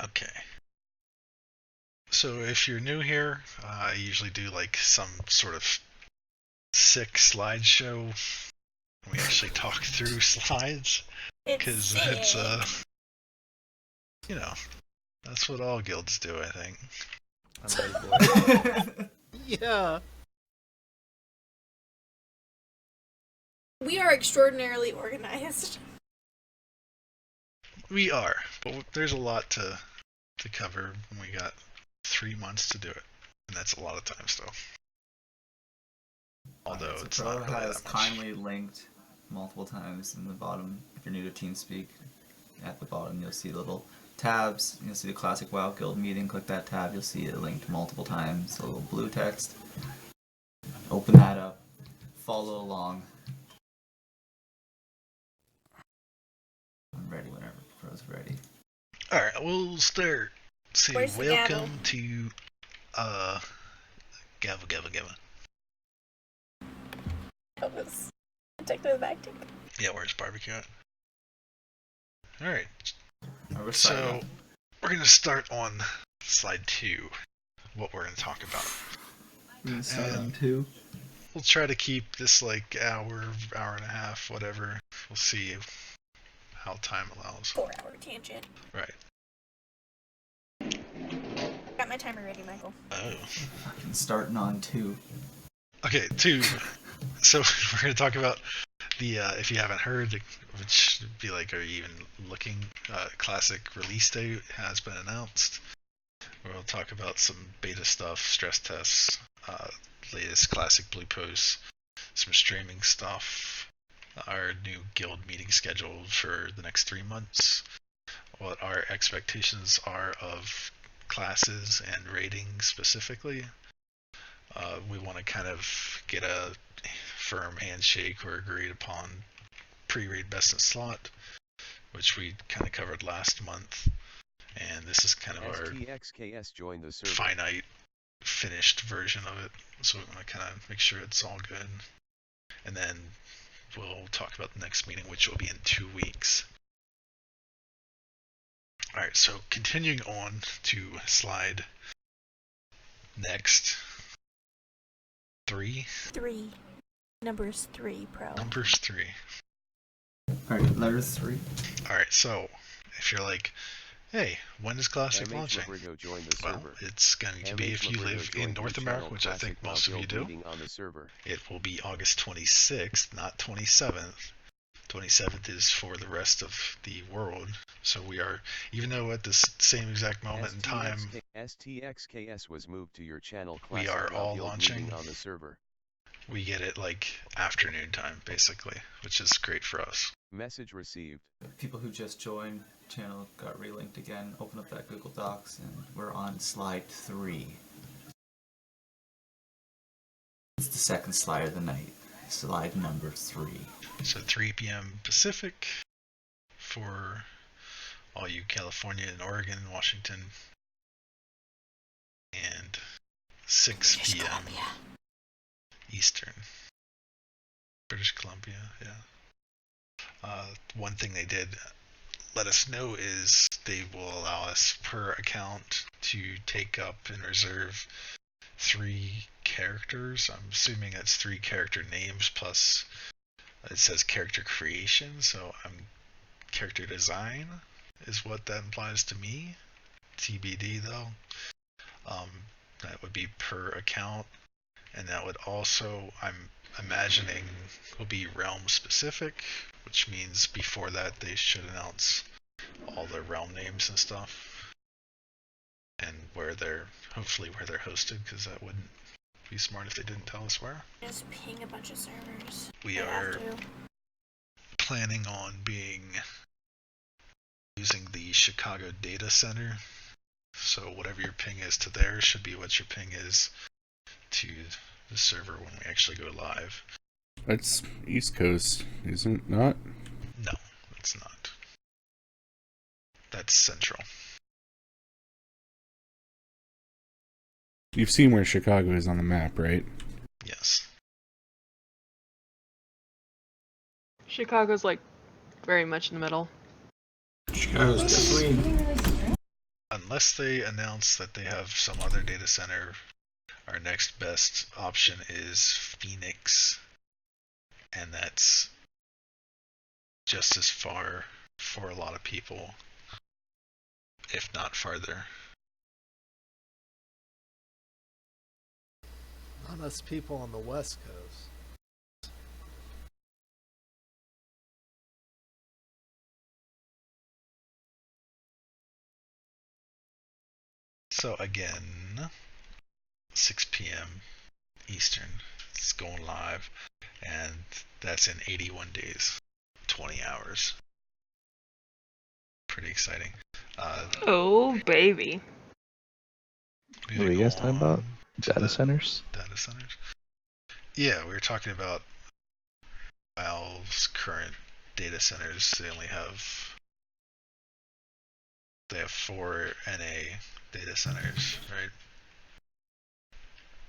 Okay. So if you're new here, I usually do like some sort of sick slideshow. We actually talk through slides because it's you know, that's what all guilds do, I think. I'm ready for it. Yeah. We are extraordinarily organized. We are, but there's a lot to cover. We got 3 months to do it, and that's a lot of time still. Although so it's Pro not really has that much. kindly linked multiple times in the bottom. If you're new to TeamSpeak, at the bottom you'll see little tabs. You'll see the classic WoW Guild meeting. Click that tab. You'll see it linked multiple times. A little blue text. Open that up. Follow along. I'm ready whenever Pro's ready. All right, we'll start. Say Where's the welcome gavel? to gavel. That was anticlimactic. Yeah, where's barbecue at? All right. We're So we're gonna start on slide 2. What we're gonna talk about. We're gonna start on 2. We'll try to keep this like hour and a half, whatever. We'll see how time allows. 4-hour tangent. Right. Got my timer ready, Michael. Oh. Fucking starting on 2. Okay, 2. So we're gonna talk about the if you haven't heard, which would be like, are you even looking? Classic release date has been announced. We'll talk about some beta stuff, stress tests, latest classic blue posts, some streaming stuff, our new guild meeting scheduled for the next 3 months, what our expectations are of classes and ratings specifically. We want to kind of get a firm handshake or agreed upon pre-raid best in slot, which we kind of covered last month, and this is kind of our STXKS joined the server. finite finished version of it, so we want to kind of make sure it's all good, and then we'll talk about the next meeting, which will be in 2 weeks. Alright, so continuing on to slide next 3. 3. Numbers 3, Pro. Numbers 3. Alright, letter 3. Alright, so if you're like, hey, when is Classic MH launching? Labrigo joined the Well, server. it's going to be, MH if you Labrigo live in joined North your America, channel which I think Classic most of you Guild do. meeting on the server. It will be August 26th, not 27th. 27th is for the rest of the world. So we are, even though at this same exact moment in time, STXKS was moved to your channel we Classic are WoW all Guild launching. meeting on the server. We get it like afternoon time, basically, which is great for us. Message received. People who just joined, channel got relinked again. Open up that Google Docs, and we're on slide 3. It's the second slide of the night. Slide number 3. So 3 p.m. Pacific for all you California and Oregon, Washington, and 6 p.m. Eastern. British Columbia, yeah. One thing they did let us know is they will allow us per account to take up and reserve 3 characters. I'm assuming that's 3 character names plus it says character creation, so character design is what that implies to me. TBD though. That would be per account, and that would also, I'm imagining, will be realm specific, which means before that they should announce all the realm names and stuff, and hopefully where they're hosted, because that wouldn't be smart if they didn't tell us where. Just ping a bunch of servers. We are planning on using the Chicago data center, so whatever your ping is to there should be what your ping is to the server when we actually go live. That's East Coast, isn't it not? No, it's not. That's Central. You've seen where Chicago is on the map, right? Yes. Chicago's like very much in the middle. Chicago's definitely unless they announce that they have some other data center, our next best option is Phoenix, and that's just as far for a lot of people, if not farther. Not us people on the West Coast. So again, 6 p.m. Eastern, it's going live, and that's in 81 days, 20 hours. Pretty exciting. Oh, baby. What are you guys talking about? Data centers? Data centers? Yeah, we were talking about Valve's current data centers. They have 4 NA data centers, right?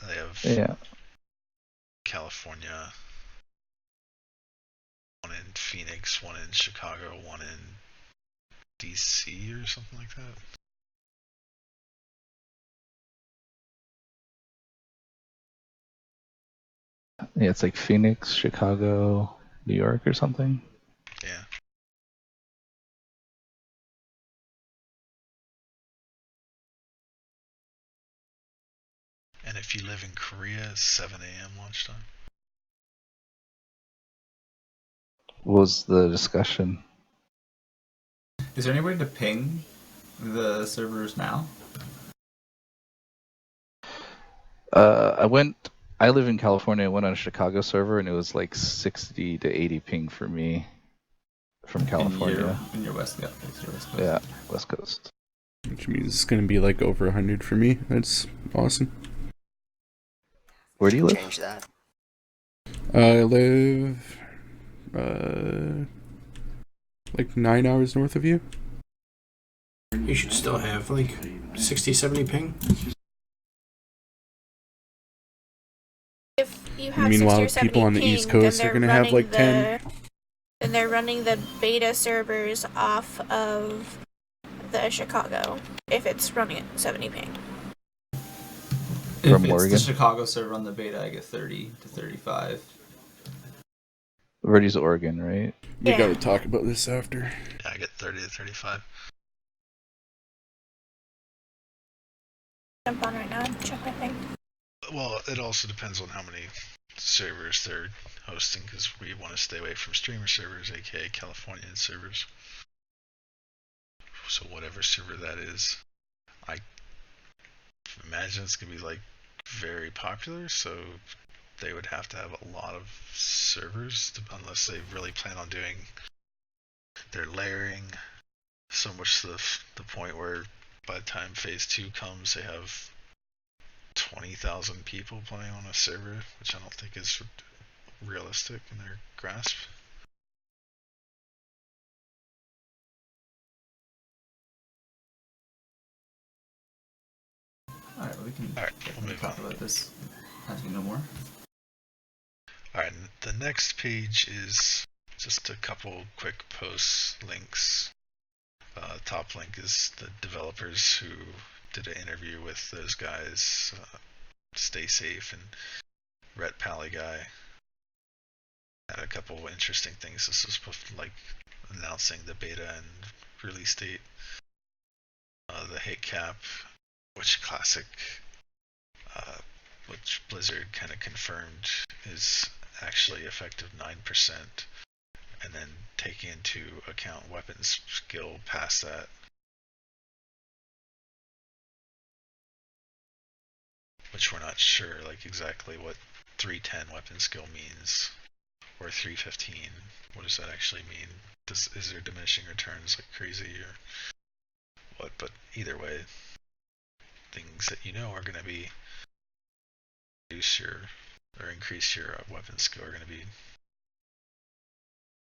They have California, one in Phoenix, one in Chicago, one in DC or something like that. Yeah, it's like Phoenix, Chicago, New York or something. Yeah. And if you live in Korea, it's 7 a.m. lunchtime. What was the discussion? Is there any way to ping the servers now? I live in California. I went on a Chicago server and it was like 60 to 80 ping for me from California. In your West Coast. Yeah, West Coast. Which means it's going to be like over 100 for me. That's awesome. Where do you live? Change that. I live like 9 hours north of you. You should still have like 60, 70 ping. If you have Meanwhile, 60 or 70 people on the ping, East Coast then are going to have like 10. Then they're running the beta servers off of the Chicago, if it's running at 70 ping. If From it's Oregon? the Chicago server on the beta, I get 30 to 35. Verdi's Oregon, right? We Yeah. got to talk about this after. Yeah, I get 30 to 35. Jump on right now and check my ping. Well, it also depends on how many servers they're hosting, because we want to stay away from streamer servers, aka Californian servers. So whatever server that is, I imagine it's going to be like very popular, so they would have to have a lot of servers unless they really plan on doing their layering so much to the point where by the time phase 2 comes they have 20,000 people playing on a server, which I don't think is realistic in their grasp. Alright, well, we can we'll move talk on. about this as we know more. Alright, the next page is just a couple quick posts, links. Top link is the developers who did an interview with those guys, Stay Safe and Rhett Pally guy. Had a couple interesting things. This was like announcing the beta and release date. The hit cap, which which Blizzard kind of confirmed is actually effective 9%, and then taking into account weapons skill past that. Which we're not sure like exactly what 310 weapon skill means, or 315. What does that actually mean? Is there diminishing returns like crazy or what? But either way, things that you know are going to be increase your weapon skill are going to be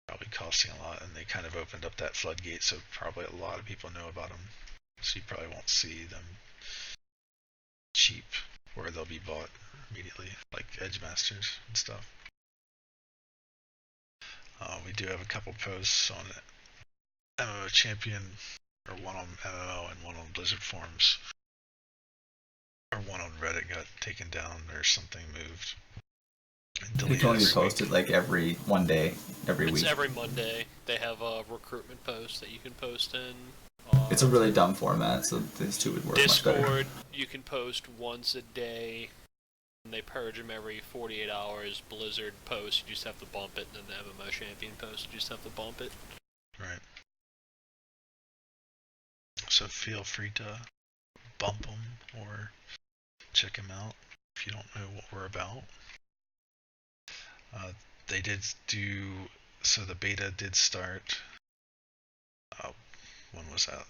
probably costing a lot, and they kind of opened up that floodgate, so probably a lot of people know about them, so you probably won't see them cheap, or they'll be bought immediately, like Edge Masters and stuff. We do have a couple posts on MMO Champion, or one on MMO and one on Blizzard Blizzard forums. Or one on Reddit got taken down or something moved. It's only posted like every one day, every It's week. every Monday. They have a recruitment post that you can post in. It's a really dumb format, so these two would work much better. Discord, you can post once a day. And they purge them every 48 hours. Blizzard post, you just have to bump it. And then the MMO Champion post, you just have to bump it. Right. So feel free to bump them or check them out if you don't know what we're about. They did do, so the beta did start, when was that?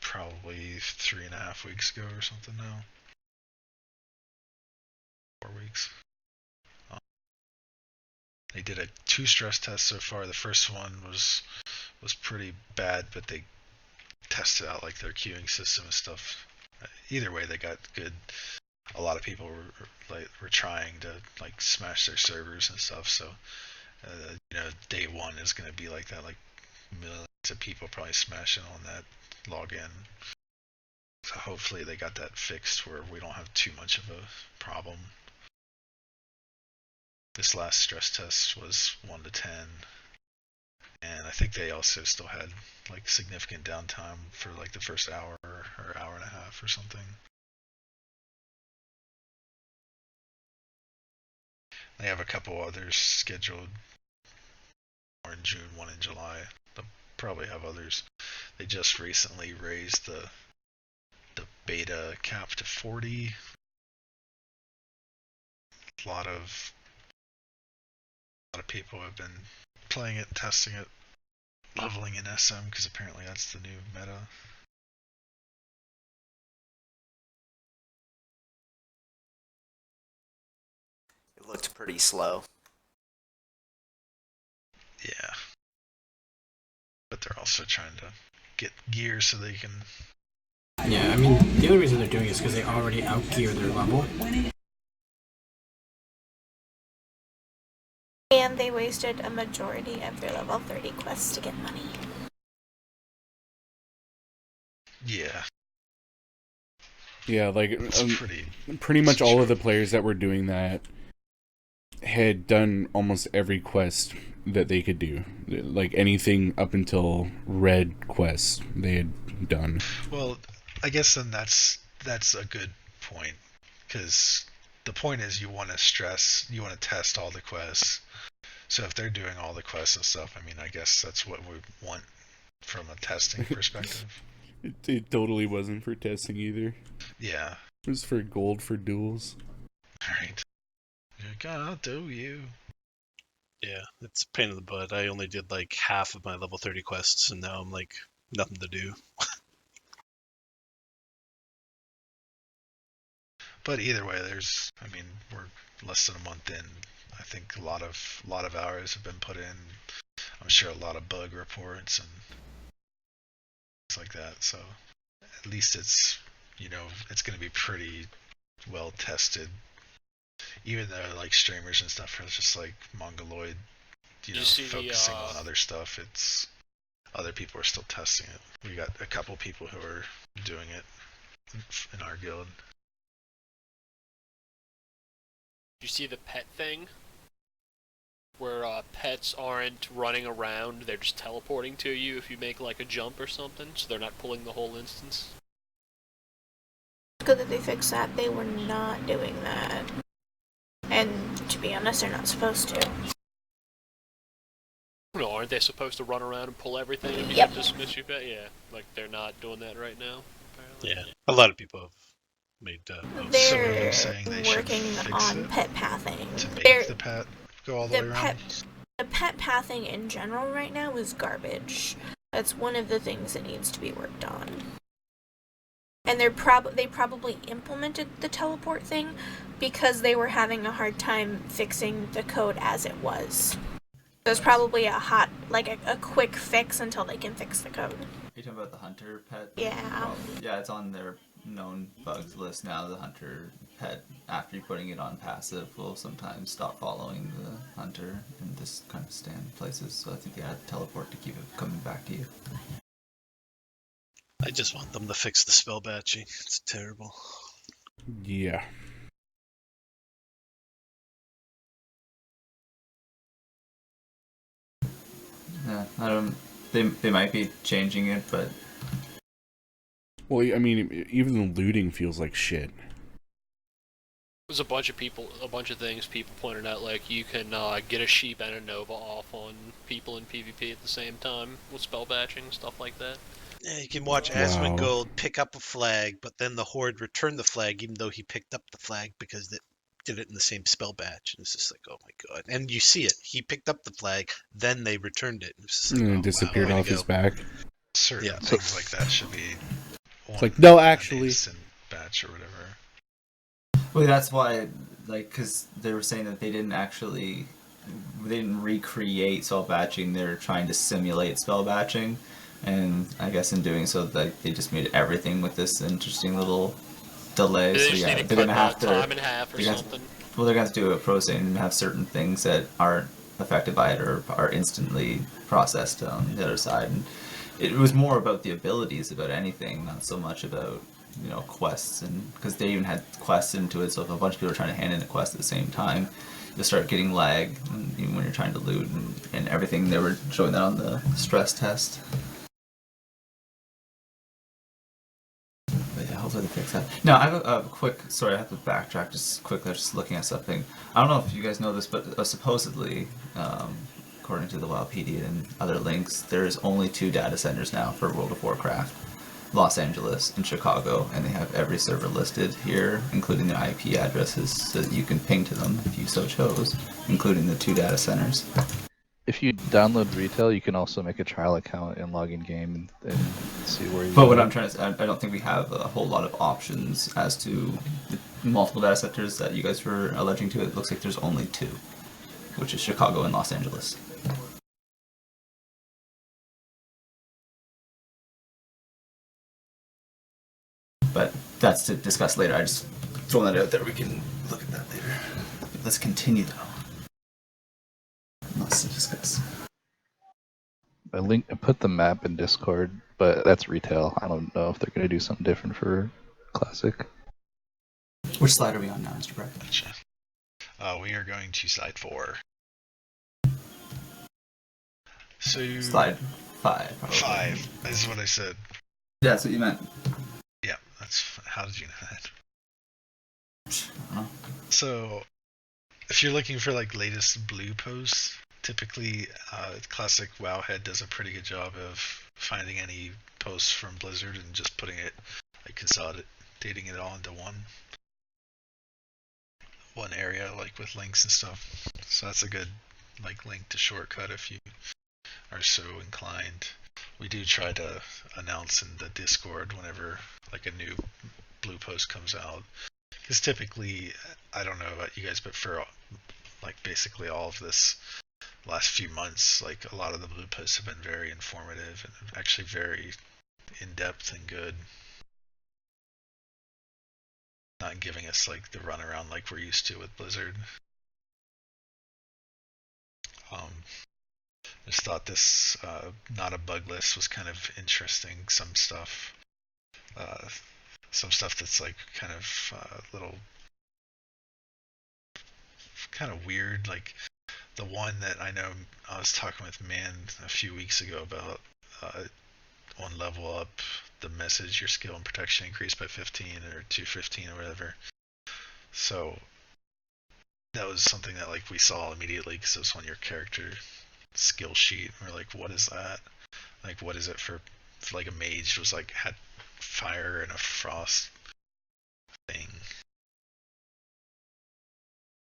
Probably 3.5 weeks ago or something now. 4 weeks. They did 2 stress tests so far. The first one was pretty bad, but they tested out like their queuing system and stuff. Either way, they got good. A lot of people were trying to like smash their servers and stuff. So day 1 is going to be like that. Like millions of people probably smashing on that login. So hopefully they got that fixed where we don't have too much of a problem. This last stress test was 1 to 10, and I think they also still had like significant downtime for like the first hour or hour and a half or something. They have a couple others scheduled, one in June, one in July. They'll probably have others. They just recently raised the beta cap to 40. A lot of people have been playing it, testing it, leveling in SM because apparently that's the new meta. It looked pretty slow. Yeah. But they're also trying to get gear so they can... Yeah, I mean, the only reason they're doing it is because they already outgear their level. And they wasted a majority of their level 30 quests to get money. Yeah. Yeah, like It's pretty much all of the players that were doing that had done almost every quest that they could do. Like anything up until red quests they had done. Well, I guess then that's a good point, because the point is you want to test all the quests. So if they're doing all the quests and stuff, I mean, I guess that's what we want from a testing perspective. It totally wasn't for testing either. Yeah. It was for gold for duels. Right. I'll do you. Yeah, it's a pain in the butt. I only did like half of my level 30 quests, and now I'm like, nothing to do. But either way, we're less than a month in. I think a lot of hours have been put in. I'm sure a lot of bug reports and things like that. So at least it's going to be pretty well tested. Even though like streamers and stuff are just like Mongoloid, focusing on other stuff, it's other people are still testing it. We got a couple people who are doing it in our guild. You see the pet thing? Where pets aren't running around, they're just teleporting to you if you make like a jump or something, so they're not pulling the whole instance. It's good that they fixed that. They were not doing that. And to be honest, they're not supposed to. No, aren't they supposed to run around and pull everything and you Yep. can dismiss your pet? Yeah, like they're not doing that right now, apparently. Yeah, a lot of people have made They're saying they should working fix on it pet pathing. to make They're- the pet go all the way around. The pet pathing in general right now is garbage. That's one of the things that needs to be worked on. And they probably implemented the teleport thing because they were having a hard time fixing the code as it was. So it's probably a quick fix until they can fix the code. Are you talking about the hunter pet? Yeah. Yeah, it's on their known bugs list now. The hunter pet, after you're putting it on passive, will sometimes stop following the hunter and just kind of stand places. So I think they had to teleport to keep it coming back to you. I just want them to fix the spell batching. It's terrible. Yeah. Yeah, I don't. They might be changing it, but Well, I mean, even the looting feels like shit. There's a bunch of things people pointed out, like you can get a sheep and a nova off on people in PvP at the same time with spell batching, stuff like that. Yeah, you can watch Asmongold pick up a flag, but then the Horde return the flag, even though he picked up the flag because they did it in the same spell batch. And it's just like, oh my god! And you see it. He picked up the flag, then they returned it. And it's just like, And oh, it disappeared wow, off his back. Certain things like that should be. It's like, no, actually. Batch or whatever. well, that's why, like, because they were saying that they didn't recreate spell batching. They were trying to simulate spell batching, and I guess in doing so, like, they just made everything with this interesting little delay. They so just yeah, need to they're cut gonna have to time in half or something. Well, they're gonna have to do a processing and have certain things that aren't affected by it or are instantly processed on the other side. And it was more about the abilities about anything, not so much about quests, and because they even had quests into it. So if a bunch of people are trying to hand in a quest at the same time, you'll start getting lag, even when you're trying to loot and everything. They were showing that on the stress test. But yeah, hopefully they fix that. Now, I have a quick. Sorry, I have to backtrack just quickly. I was just looking at something. I don't know if you guys know this, but supposedly, according to the Wikipedia and other links, there's only 2 data centers now for World of Warcraft: Los Angeles and Chicago, and they have every server listed here, including the IP addresses, so that you can ping to them if you so chose, including the 2 data centers. If you download retail, you can also make a trial account and log in game and see where you. But what I'm trying to say, I don't think we have a whole lot of options as to the multiple data centers that you guys were alleging to. It looks like there's only 2, which is Chicago and Los Angeles. But that's to discuss later. I just throw that out there. We can look at that later. Let's continue though. Lots to discuss. I put the map in Discord, but that's retail. I don't know if they're gonna do something different for Classic. Which slide are we on now, Mr. Brett? Gotcha. We are going to slide 4. So slide 5. Probably. 5 is what I said. Yeah, that's what you meant. Yeah, that's. How did you know that? So, if you're looking for like latest blue posts, typically Classic Wowhead does a pretty good job of finding any posts from Blizzard and just putting it, like consolidating it all into one area, like with links and stuff. So that's a good link to shortcut if you are so inclined. We do try to announce in the Discord whenever like a new blue post comes out, because typically, I don't know about you guys, but for like basically all of this last few months, like a lot of the blue posts have been very informative and actually very in-depth and good, not giving us like the runaround like we're used to with Blizzard. Just thought this not a bug list was kind of interesting. Some stuff that's like kind of little kind of weird, like the one that I know I was talking with Man a few weeks ago about on level up, the message your skill and protection increased by 15 or 215 or whatever. So that was something that like we saw immediately because it was on your character skill sheet. We're like, what is that? Like, what is it for like a mage was like had fire and a frost thing.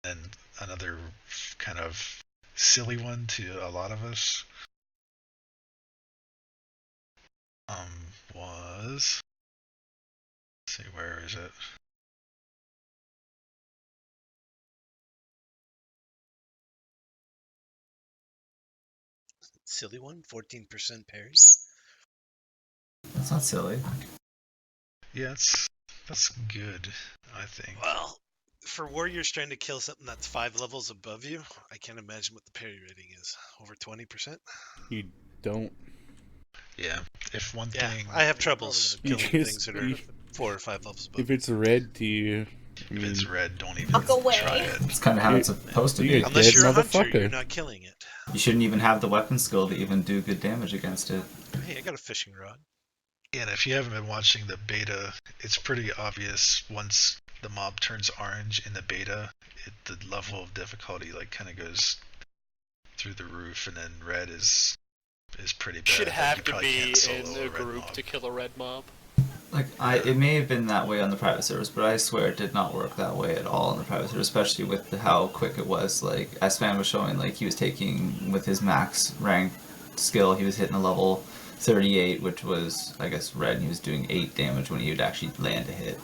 And another kind of silly one to a lot of us was, let's see, where is it? Silly one, 14% parry. That's not silly. Yeah, that's good, I think. Well, for warriors trying to kill something that's 5 levels above you, I can't imagine what the parry rating is. Over 20%? You don't. Yeah. If one Yeah, thing, I have troubles You killing just- things that are 4 or 5 levels above. If it's red to you, I if it's mean, red, don't even Walk away. try it. It's kind of how it's supposed to You're be. Unless dead you're a hunter, motherfucker. you're not killing it. You shouldn't even have the weapon skill to even do good damage against it. Hey, I got a fishing rod. And if you haven't been watching the beta, it's pretty obvious once the mob turns orange in the beta, the level of difficulty like kind of goes through the roof, and then red is pretty bad. Should Like, have you to probably be can't solo in a a red group mob. to kill a red mob. Like it may have been that way on the private servers, but I swear it did not work that way at all on the private server, especially with how quick it was. Like S-Fan was showing, like he was taking with his max rank skill, he was hitting a level 38, which was I guess red, and he was doing 8 damage when he would actually land a hit.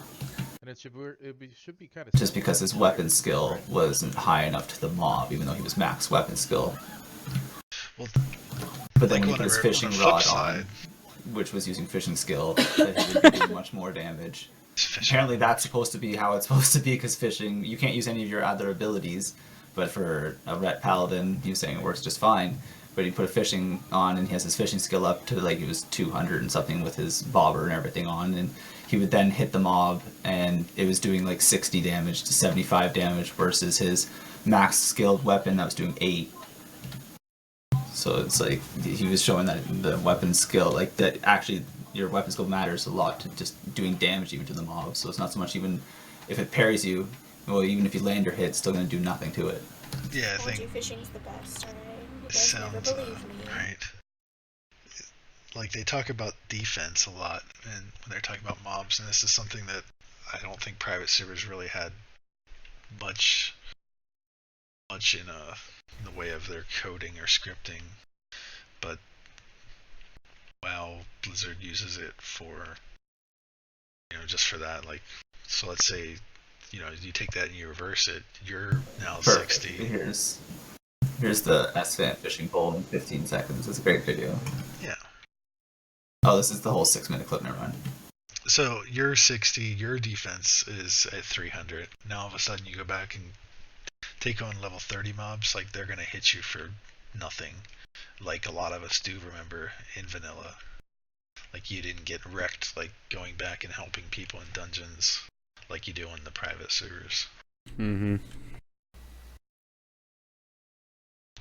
And it should be kind of Just because his weapon skill wasn't high enough to the mob, even though he was max weapon skill. Well, But then like when he put his on fishing the flip rod side, on, which was using fishing skill, that he would do much more damage. Apparently that's supposed to be how it's supposed to be, because fishing, you can't use any of your other abilities, but for a ret paladin, he was saying it works just fine. But he put a fishing on, and he has his fishing skill up to like it was 200 and something with his bobber and everything on, and he would then hit the mob, and it was doing like 60 damage to 75 damage versus his max skilled weapon that was doing 8. So it's like he was showing that the weapon skill, like that actually your weapon skill matters a lot to just doing damage even to the mob. So it's not so much even if it parries you, well, even if you land your hit, it's still going to do nothing to it. yeah, I Told you think fishing's the best, alright? You it guys never sounds believe me. right. Like they talk about defense a lot, and when they're talking about mobs, and this is something that I don't think private servers really had much in the way of their coding or scripting, but WoW Blizzard uses it for, just for that. Like, so let's say, you take that and you reverse it, you're now Perfect. 60. Here's the S-Fan fishing pole in 15 seconds. It's a great video. Yeah. Oh, this is the whole 6-minute clip, never mind. So you're 60, your defense is at 300. Now all of a sudden you go back and take on level 30 mobs, like they're gonna hit you for nothing. Like a lot of us do remember in vanilla. Like you didn't get wrecked like going back and helping people in dungeons like you do on the private servers. Mm-hmm.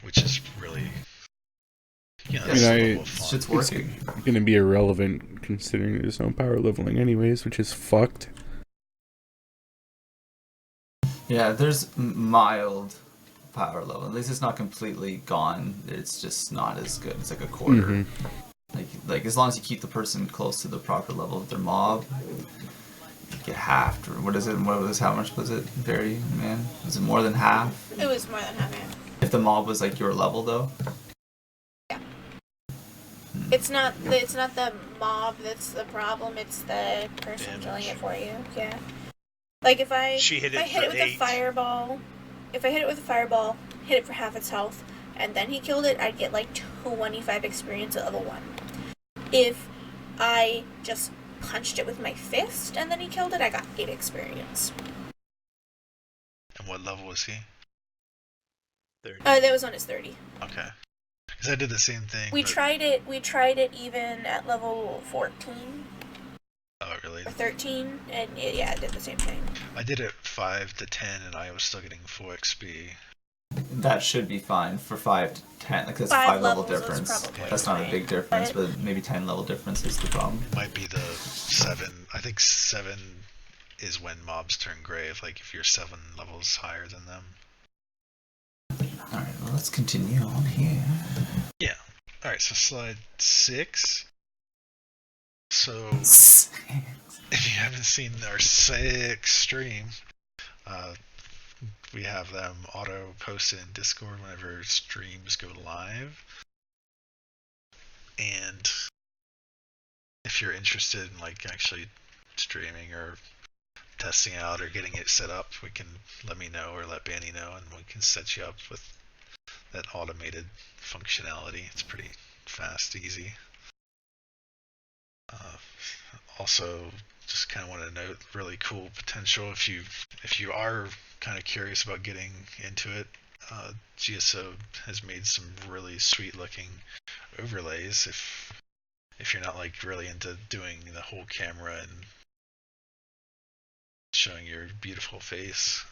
Which is really I mean, it's just working. It's going to be irrelevant considering there's no power leveling anyways, which is fucked. Yeah, there's mild power level. At least it's not completely gone. It's just not as good. It's like a quarter. Mm-hmm. Like as long as you keep the person close to the proper level of their mob, you get half. What is it? How much was it? Very man. Was it more than half? It was more than half, yeah. If the mob was like your level though. It's not the mob that's the problem, it's the person killing it for you. Yeah. Like if I hit it with a fireball, hit it for half its health, and then he killed it, I'd get like 25 experience at level 1. If I just punched it with my fist and then he killed it, I got 8 experience. And what level was he? 30. That was on his 30. Okay. Because I did the same thing. We tried it even at level 14. Oh, really? Or 13, and it did the same thing. I did it 5 to 10, and I was still getting full XP. That should be fine for 5 to 10. Like that's a 5 level difference. That's not a big difference, but maybe 10 level difference is the problem. It might be the 7. I think 7 is when mobs turn gray. Like if you're 7 levels higher than them. Alright, well let's continue on here. Yeah. Alright, so slide 6. So if you haven't seen our 6 stream, we have them auto posted in Discord whenever streams go live. And if you're interested in like actually streaming or testing out or getting it set up, we can let me know or let Banny know, and we can set you up with that automated functionality. It's pretty fast, easy. Also, just kind of want to note really cool potential if you are kind of curious about getting into it. GSO has made some really sweet looking overlays. If if you're not like really into doing the whole camera and showing your beautiful face.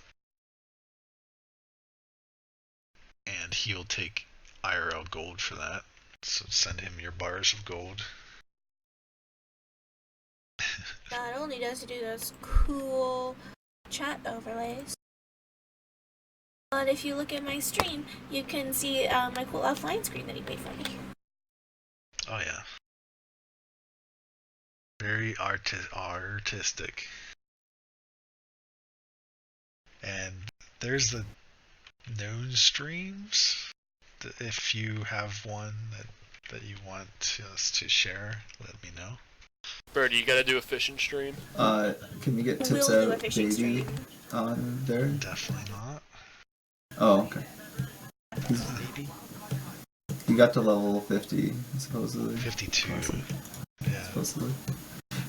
And he'll take IRL gold for that. So send him your bars of gold. Not only does he do those cool chat overlays, but if you look at my stream, you can see my cool offline screen that he made for me. Oh yeah. Very artistic. And there's the known streams. If you have one that you want us to share, let me know. Birdie, you gotta do a fishing stream. Can we get tips We'll do a out fishing baby stream. on there? Definitely not. Oh, okay. He got to level 50, supposedly. 52. Yeah. Supposedly.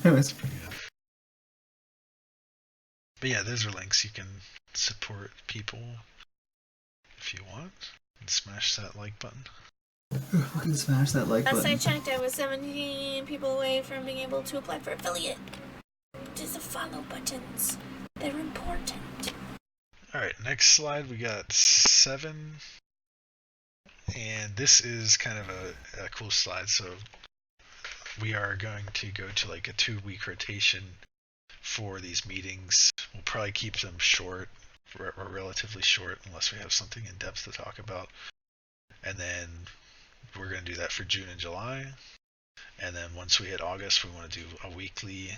Anyways. But yeah, those are links you can support people if you want. And smash that like button. We can smash that like Last I button. checked, I was 17 people away from being able to apply for affiliate. Just the follow buttons. They're important. Alright, next slide we got 7. And this is kind of a cool slide. So we are going to go to like a 2-week rotation for these meetings. We'll probably keep them short, or relatively short, unless we have something in depth to talk about. And then we're going to do that for June and July. And then once we hit August, we want to do a weekly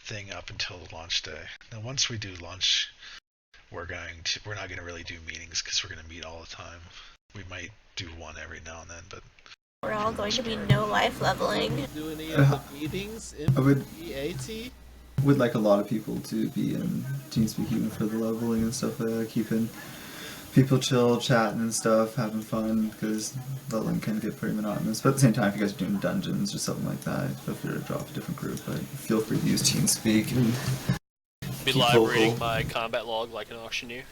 thing up until launch day. Now, once we do launch, we're not going to really do meetings because we're going to meet all the time. We might do one every now and then, but We're all going to be no life leveling. Do any of the meetings in I would- EAT? Would like a lot of people to be in TeamSpeak even for the leveling and stuff like that, keeping people chill, chatting and stuff, having fun, because leveling can get pretty monotonous. But at the same time, if you guys are doing dungeons or something like that, feel free to drop a different group, but feel free to use TeamSpeak. And Be keep live vocal. reading my combat log like an auctioneer.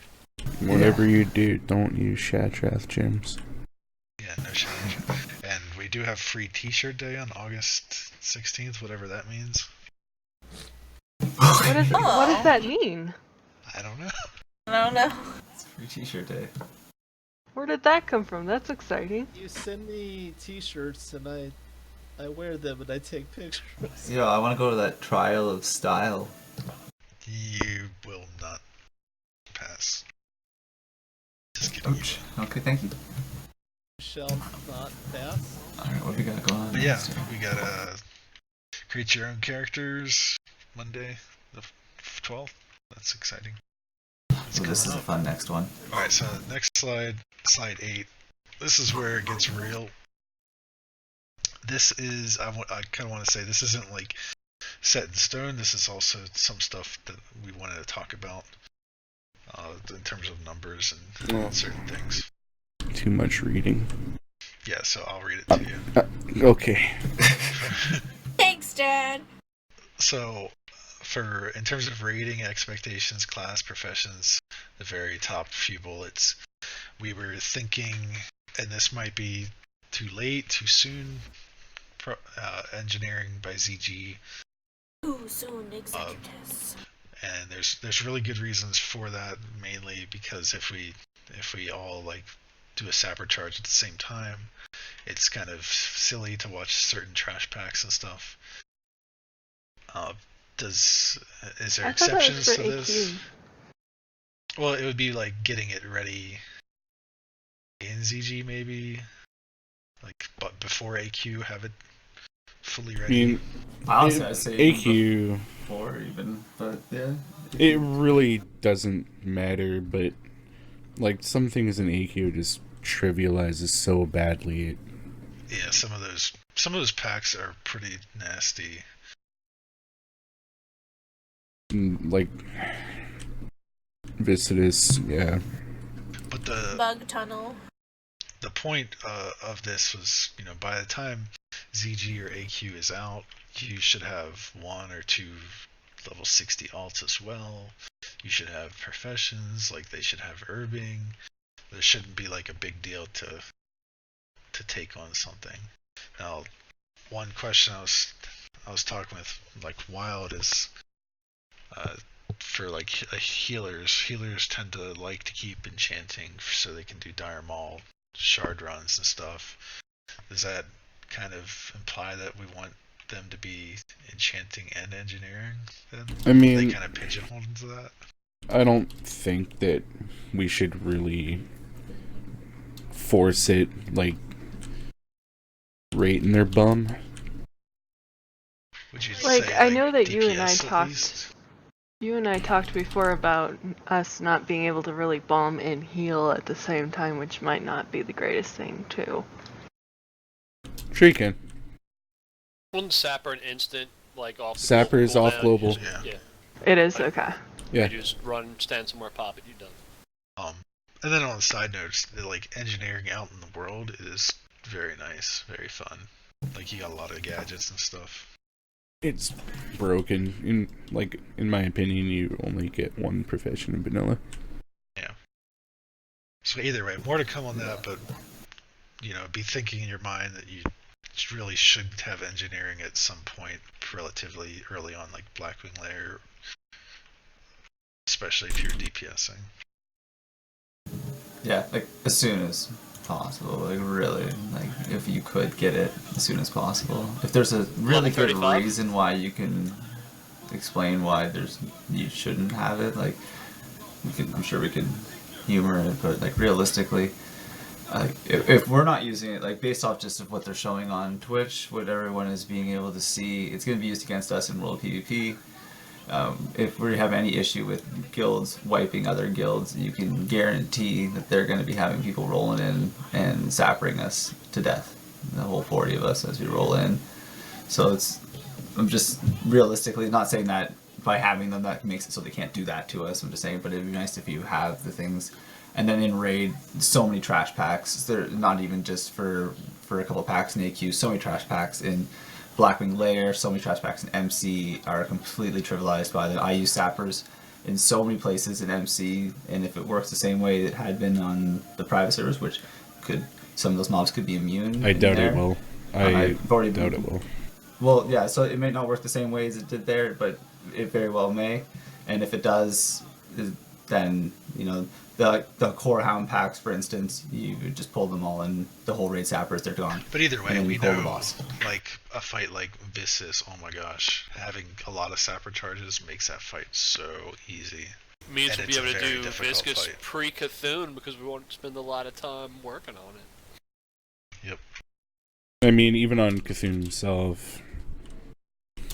Whatever you do, don't use Shatrath gems. yeah, no challenge. And we do have free t-shirt day on August 16th, whatever that means. What does that mean? I don't know. I don't know. It's free t-shirt day. Where did that come from? That's exciting. You send me t-shirts and I wear them and I take pictures. Yeah, I want to go to that trial of style. You will not pass. Just kidding. Ouch. Okay, thank you. Shall not pass. Alright, what do we got going on? But yeah, next? we got create your own characters Monday the 12th. That's exciting. So this is a fun next one. Alright, so next slide, slide 8. This is where it gets real. This is, I kind of want to say, this isn't like set in stone. This is also some stuff that we wanted to talk about in terms of numbers and certain things. Too much reading. Yeah, so I'll read it to you. Okay. Thanks, Dad. So, in terms of rating, expectations, class, professions, the very top few bullets, we were thinking, and this might be too late, too soon, engineering by ZG. Too soon, executives. And there's really good reasons for that, mainly because if we all like do a saber charge at the same time, it's kind of silly to watch certain trash packs and stuff. Is there I thought that was exceptions for to this? AQ. Well, it would be like getting it ready in ZG maybe, like but before AQ have it fully I ready. mean, Honestly, I'd say AQ. Or even, but yeah. It really doesn't matter, but like some things in AQ just trivializes so badly. Yeah, some of those packs are pretty nasty. Like Visitus, yeah. But the Bug tunnel. the point of this was, by the time ZG or AQ is out, you should have 1 or 2 level 60 alts as well. You should have professions, like they should have herbing. There shouldn't be like a big deal to take on something. Now, one question I was talking with like Wild is for like healers tend to like to keep enchanting so they can do Dire Maul shard runs and stuff. Does that kind of imply that we want them to be enchanting and engineering then? I mean, they kind of pigeonhole into that? I don't think that we should really force it, like, right in their bum. Would you Like, say, I know that DPS you and I talked before about us not being able to really bomb and heal at the same time, which might not be the greatest thing, too. Sure you can. Wouldn't Sapper an instant, like, off the Sapper is global off cooldown? global. Yeah. It is? Okay. Yeah. You just run, stand somewhere, pop it, you're done. And then on the side notes, like engineering out in the world is very nice, very fun. Like you got a lot of gadgets and stuff. It's broken. In my opinion, you only get one profession in vanilla. Yeah. So either way, more to come on that, but be thinking in your mind that you really should have engineering at some point relatively early on, like Blackwing Lair, especially if you're DPSing. Yeah, like as soon as possible. Like really, like if you could get it as soon as possible. If there's a really good 35? reason why you can explain why you shouldn't have it, like I'm sure we could humor it, but like realistically, if we're not using it, like based off just of what they're showing on Twitch, what everyone is being able to see, it's going to be used against us in World PvP. If we have any issue with guilds wiping other guilds, you can guarantee that they're going to be having people rolling in and sappering us to death. The whole 40 of us as we roll in. So I'm just realistically not saying that by having them that makes it so they can't do that to us. I'm just saying, but it'd be nice if you have the things. And then in raid, so many trash packs. They're not even just for a couple packs in AQ. So many trash packs in Blackwing Lair, so many trash packs in MC are completely trivialized by them. I use sappers in so many places in MC, and if it works the same way it had been on the private servers, which some of those mobs could be immune. I doubt it will. I doubt it will. Well, yeah, so it may not work the same way as it did there, but it very well may. And if it does, then the core hound packs, for instance, you just pull them all and the whole raid sappers, they're gone. But either way, we pull the know, boss. like a fight like Viscis, oh my gosh, having a lot of sapper charges makes that fight so easy. Means And we'll be it's a able to very do difficult Viscous fight. pre-Cthulhu because we won't spend a lot of time working on it. Yep. I mean, even on Cthulhu himself,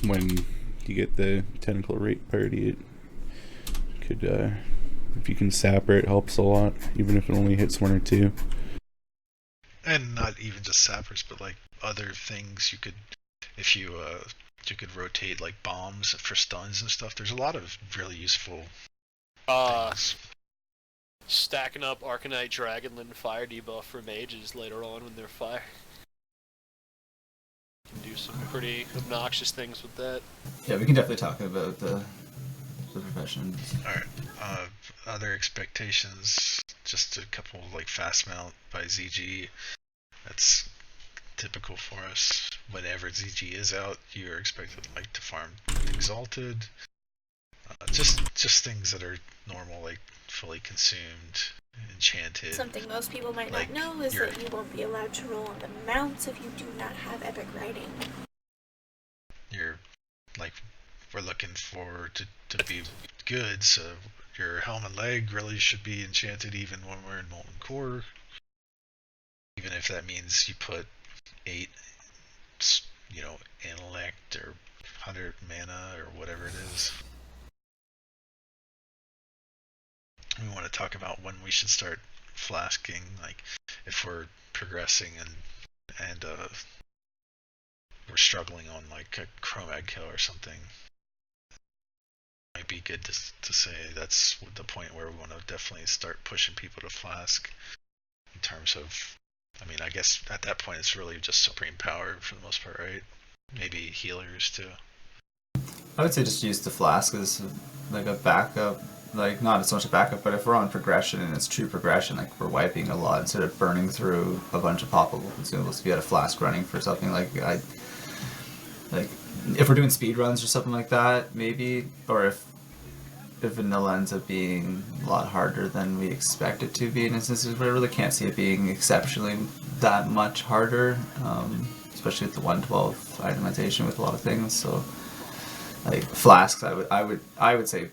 when you get the tentacle rate parity, it could, if you can sapper, it helps a lot, even if it only hits one or two. And not even just sappers, but like other things you could, if you could rotate like bombs for stuns and stuff. There's a lot of really useful things. Stacking up Arcanite Dragonlord Fire debuff for mages later on when they're fire. You can do some pretty obnoxious things with that. Yeah, we can definitely talk about the professions. Alright, other expectations, just a couple like fast mount by ZG. That's typical for us. Whenever ZG is out, you're expected like to farm Exalted. Just things that are normal, like fully consumed, enchanted. Something most people might like, not know is that you won't be allowed to roll on the mounts if you do not have epic riding. You're like, we're looking for to be good, so your helm and leg really should be enchanted even when we're in Molten Core. Even if that means you put 8, intellect or 100 mana or whatever it is. We want to talk about when we should start flasking, like if we're progressing and we're struggling on like a Chromag kill or something. Might be good to say that's the point where we want to definitely start pushing people to flask in terms of, I mean, I guess at that point it's really just supreme power for the most part, right? Maybe healers too. I would say just use the flask as like a backup, like not so much a backup, but if we're on progression and it's true progression, like we're wiping a lot instead of burning through a bunch of poppable consumables. If you had a flask running for something, like Like, if we're doing speed runs or something like that, maybe, or if vanilla ends up being a lot harder than we expect it to be in instances where I really can't see it being exceptionally that much harder, especially with the 112 itemization with a lot of things. So, like flasks, I would say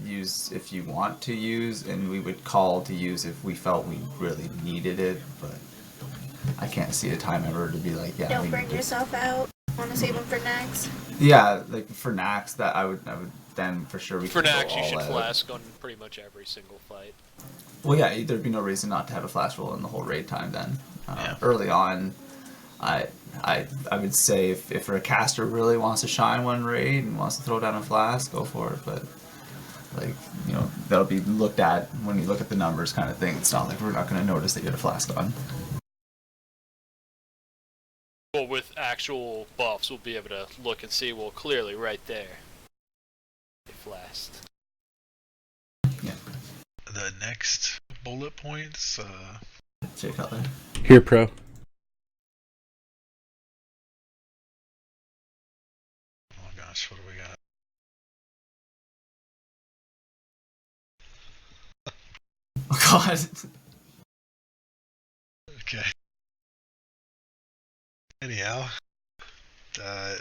use if you want to use, and we would call to use if we felt we really needed it. But I can't see a time ever to be like, yeah. Don't burn yourself out. Want to save them for next? Yeah, like for Nax, that I would then for sure we For could go Nax, you all should out. flask on pretty much every single fight. Well, yeah, there'd be no reason not to have a flash roll in the whole raid time then. Early on, I would say if a caster really wants to shine one raid and wants to throw down a flask, go for it. But like, you know, that'll be looked at when you look at the numbers kind of thing. It's not like we're not going to notice that you had a flask on. Well, with actual buffs, we'll be able to look and see, well, clearly right there. They flashed. Yeah. The next bullet points, Jay Cutler. Here, pro. Oh gosh, what do we got? Oh god. Okay. Anyhow,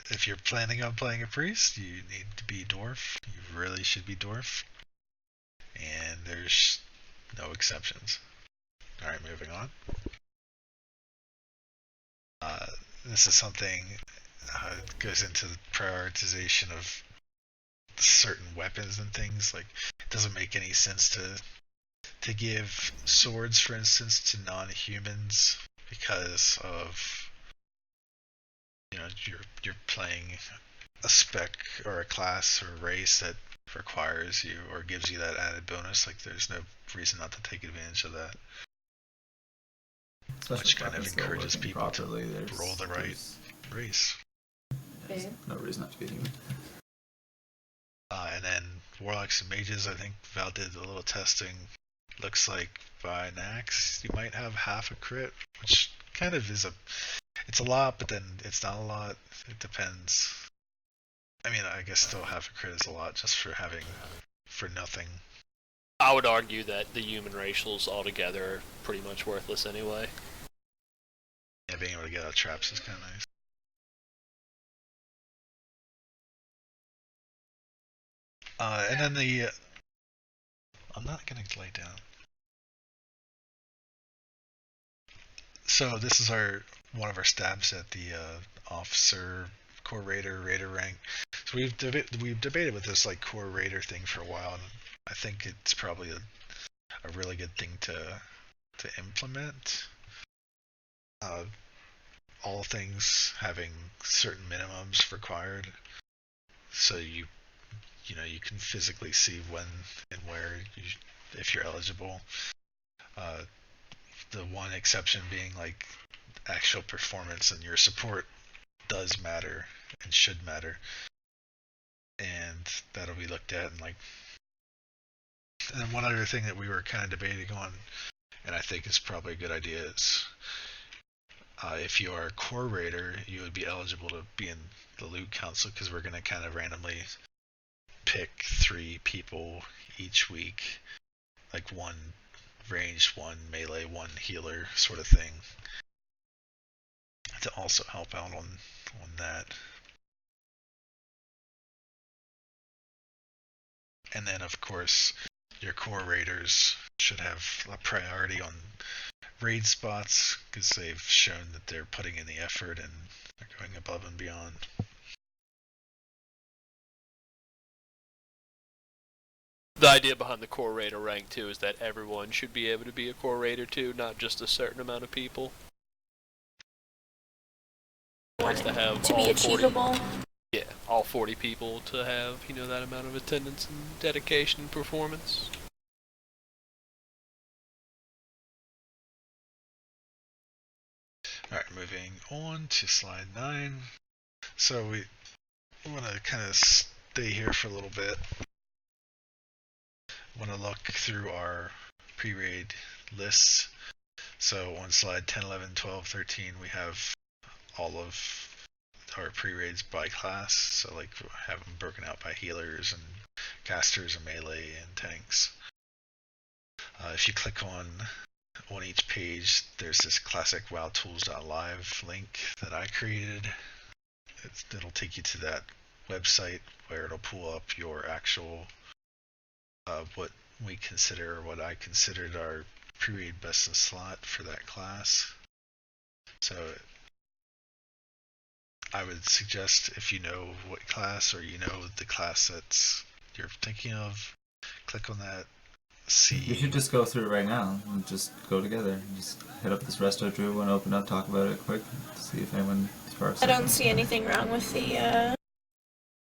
if you're planning on playing a priest, you need to be dwarf. You really should be dwarf. And there's no exceptions. Alright, moving on. This is something goes into the prioritization of certain weapons and things. Like, it doesn't make any sense to give swords, for instance, to non-humans because of, you know, you're playing a spec or a class or a race that requires you or gives you that added bonus. Like, there's no reason not to take advantage of that. Especially which kind of encourages people properly, to roll the right race. There's no reason not to be a human. And then warlocks and mages, I think Val did a little testing. Looks like by Nax, you might have half a crit, which kind of is it's a lot, but then it's not a lot. It depends. I mean, I guess still half a crit is a lot just for nothing. I would argue that the human racials altogether are pretty much worthless anyway. Yeah, being able to get out of traps is kind of nice. And then I'm not gonna lay down. So this is one of our stabs at the officer, core raider rank. So we've debated with this like core raider thing for a while, and I think it's probably a really good thing to implement. All things having certain minimums required, so you can physically see when and where if you're eligible. The one exception being like actual performance, and your support does matter and should matter, and that'll be looked at. And one other thing that we were kind of debating on, and I think is probably a good idea, is if you are a core raider, you would be eligible to be in the loot council, because we're going to kind of randomly pick 3 people each week, like 1 ranged, 1 melee, 1 healer sort of thing, to also help out on that. And then of course your core raiders should have a priority on raid spots, because they've shown that they're putting in the effort and they're going above and beyond. The idea behind the core raider rank too is that everyone should be able to be a core raider too, not just a certain amount of people. Wants to have To all be 40, achievable. yeah, all 40 people to have, that amount of attendance and dedication and performance. Alright, moving on to slide 9. So we want to kind of stay here for a little bit. Want to look through our pre-raid lists. So on slide 10, 11, 12, 13, we have all of our pre-raids by class. So like have them broken out by healers and casters and melee and tanks. If you click on each page, there's this classic wowtools.live link that I created. It'll take you to that website where it'll pull up your actual what I considered our pre-raid best in slot for that class. So I would suggest, if you know what class or you know the class that's you're thinking of, click on that. See. You should just go through it right now and just go together. Just hit up this Resto Druid one, open up, talk about it quick, see if anyone sparks. I don't see anything wrong with the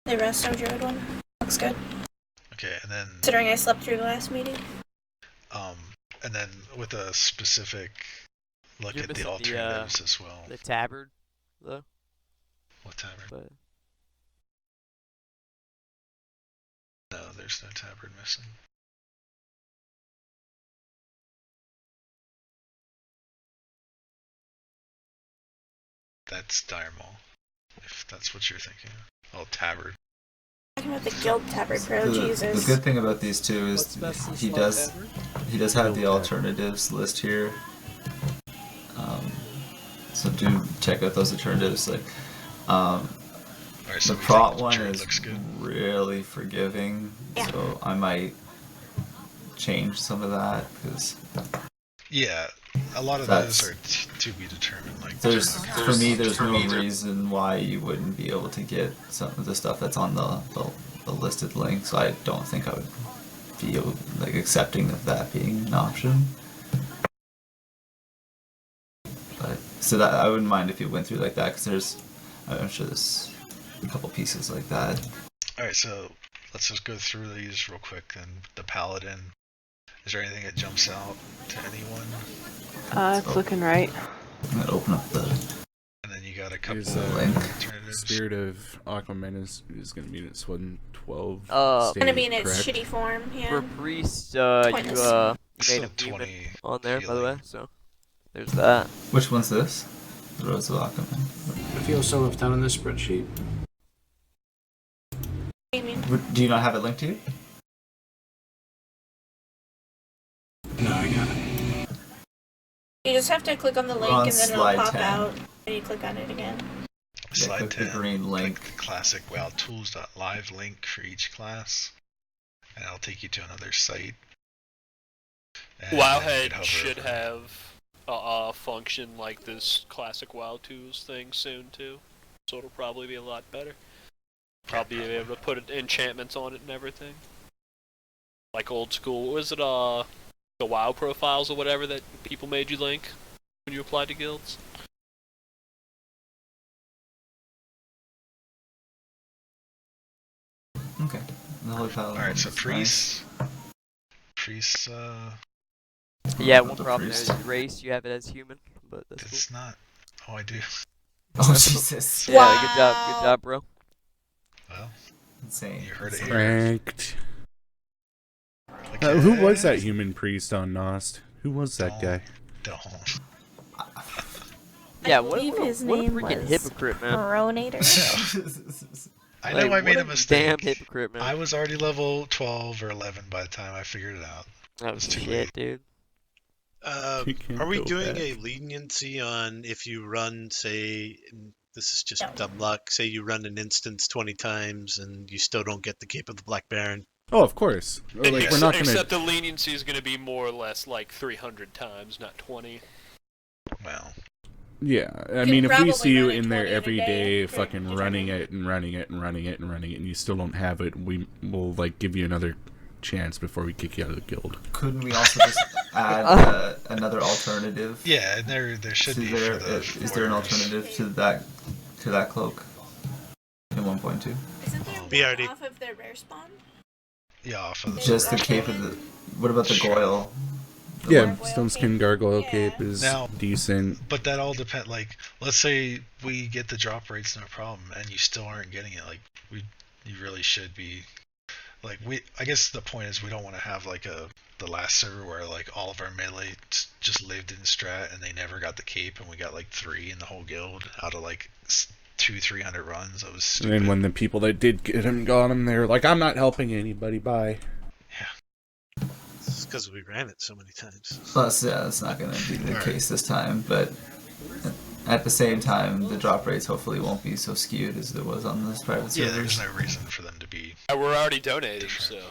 Resto Druid one. Looks good. Okay, and then Considering I slept through the last meeting. And then with a specific look You're at the missing alternatives as well. The tabard, though. What tabard? But No, there's no tabard missing. That's Dire Maul, if that's what you're thinking of. Oh, tabard. Talking about the Guild Tabard Pro, The Jesus. good thing about these two is he does have the alternatives list here. So do check out those alternatives. Like, so the prot one Druid is looks good. really forgiving, so I might change some of that because Yeah, a lot of those are to be determined. Like there's no reason why you wouldn't be able to get some of the stuff that's on the listed link. So I don't think I would be like accepting of that being an option. But so that I wouldn't mind if you went through like that because I'm sure there's a couple pieces like that. All right, so let's just go through these real quick. And the Paladin. Is there anything that jumps out to anyone? It's looking right. I'm gonna open up the. And then you got a couple There's alternatives. Spirit of Aquaman is going to be in its 112. It's gonna be in its shitty form, yeah. for priest, you Pointless. made a human on there, by the way. So there's that. Which one's this? The Rose of Aquaman. I feel so left out on this spreadsheet. Do you not have it linked to you? No, I got it. You just have to click on the link On and then it'll slide pop 10. out and you click on it again. Slide click the 10. green link. Click the classic wowtools.live link for each class, and I'll take you to another site. And Wowhead hover should over. have a function like this classic WoW Tools thing soon too, so it'll probably be a lot better. Probably be able to put enchantments on it and everything, like old school. What was it? The WoW profiles or whatever that people made you link when you applied to guilds. Okay. The Holy Paladin. All right, so looks priests. Priests. Yeah, one problem there is race. You have it as human, but that's It's not. Oh, I do. Oh Jesus! Yeah, good job, bro. Well, insane. You heard it here. Pranked. Okay. Who was that human priest on Nost? Who was that guy? Don't. Yeah, I what believe a his what a name freaking was hypocrite, man. Moronator. I know Like, I made what a mistake. Damn hypocrite, man. I was already level 12 or 11 by the time I figured it out. Oh was too shit, late. dude. You can't Are we go doing back. a leniency on if you run, say, and this is just dumb luck, say you run an instance 20 times and you still don't get the Cape of the Black Baron? Oh, of course. Like, we're not gonna. Except the leniency is going to be more or less like 300 times, not 20. Well. Yeah, I You mean, if we probably see you run it in there 20 in a every day day, for fucking eternity. running it and running it and running it and running it, and you still don't have it, we will like give you another chance before we kick you out of the guild. Couldn't we also just add another alternative? Yeah, and there should be. There, for the is there an warriors. alternative to that cloak in 1.2? Isn't there BRD. one off of their rare spawn? Yeah, off of the. Just the cape of the. What about the Goyle? Yeah, Stoneskin Gargoyle Cape is Now- decent. But that all depends. Like, let's say we get the drop rates, no problem, and you still aren't getting it. Like, you really should be. Like, I guess the point is we don't want to have like the last server where like all of our melee just lived in strat and they never got the cape, and we got like 3 in the whole guild out of like 200-300 runs. That was And stupid. then when the people that did get him got him, they're like, I'm not helping anybody, bye. It's because we ran it so many times. Plus, yeah, that's not going to be the case this time, but at the same time, the drop rates hopefully won't be so skewed as there was on this private Yeah, servers. there's no reason for them to be. We're already donating, so.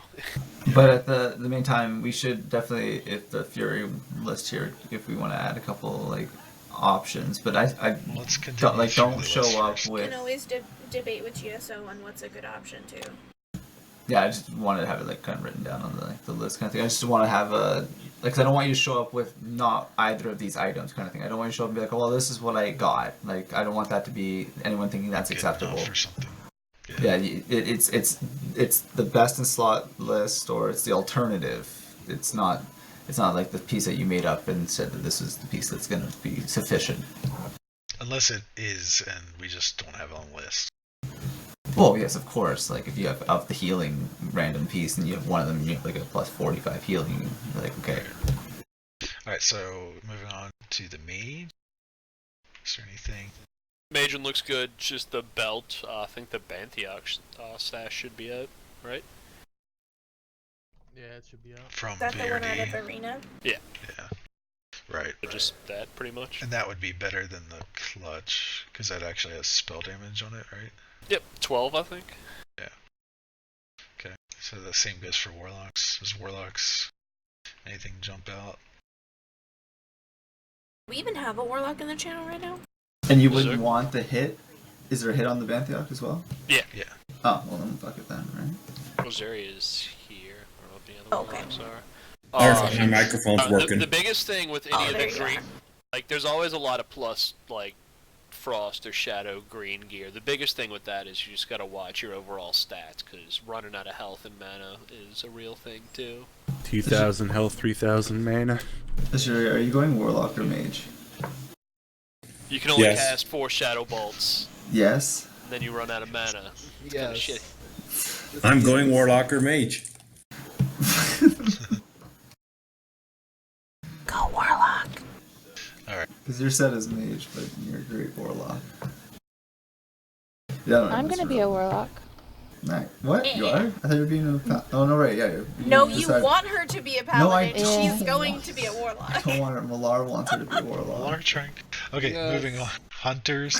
But at the meantime, we should definitely, if the Fury list here, if we want to add a couple like options, but I Let's continue don't like through don't the show list up first. You with. can always debate with GSO on what's a good option too. Yeah, I just wanted to have it like kind of written down on the list kind of thing. I just want to have a like, 'cause I don't want you to show up with not either of these items kind of thing. I don't want you to show up and be like, oh well, this is what I got. Like, I don't want that to be anyone thinking that's Good acceptable. enough or something. Yeah, it's the best in slot list, or it's the alternative. It's not like the piece that you made up and said that this is the piece that's going to be sufficient. Unless it is, and we just don't have it on the list. Well, yes, of course. Like if you have of the healing random piece and you have one of them, you have like a plus 45 healing. You're like, okay. Alright, so moving on to the mage. Is there anything? Magen looks good, just the belt. I think the Bantheox stash should be out, right? Yeah, it should be out. From Is that the one out VRD? of Arena? Yeah. Yeah. Right. Just that, pretty much. And that would be better than the clutch, because that actually has spell damage on it, right? Yep, 12, I think. Yeah. Okay. So the same goes for warlocks. Does warlocks anything jump out? We even have a warlock in the channel right now. And you wouldn't want the hit? Is there a hit on the Bantheoc as well? Yeah. Yeah. Oh, well then fuck it then, right? Rosaria is here. I don't know what the other warlocks are. My microphone's working. The biggest thing with any of the green, like, there's always a lot of plus, like, frost or shadow green gear. The biggest thing with that is you just gotta watch your overall stats, because running out of health and mana is a real thing too. 2,000 health, 3,000 mana. Are you going warlock or mage? You can only Yes. cast 4 shadow bolts, Yes. and then you run out of mana. It's kinda Yes. shit. I'm going warlock or mage. Go warlock. Alright. Because you're set as mage, but you're a great warlock. Yeah, I'm gonna be a warlock. Nice. What? You are? I thought you were being a oh no, right? Yeah. No, you decided- want her to be a No, I paladin. don't. She's going to be a warlock. I don't want her. Malar wants her to be a warlock. Malar trying. Okay, Yes. moving on. Hunters.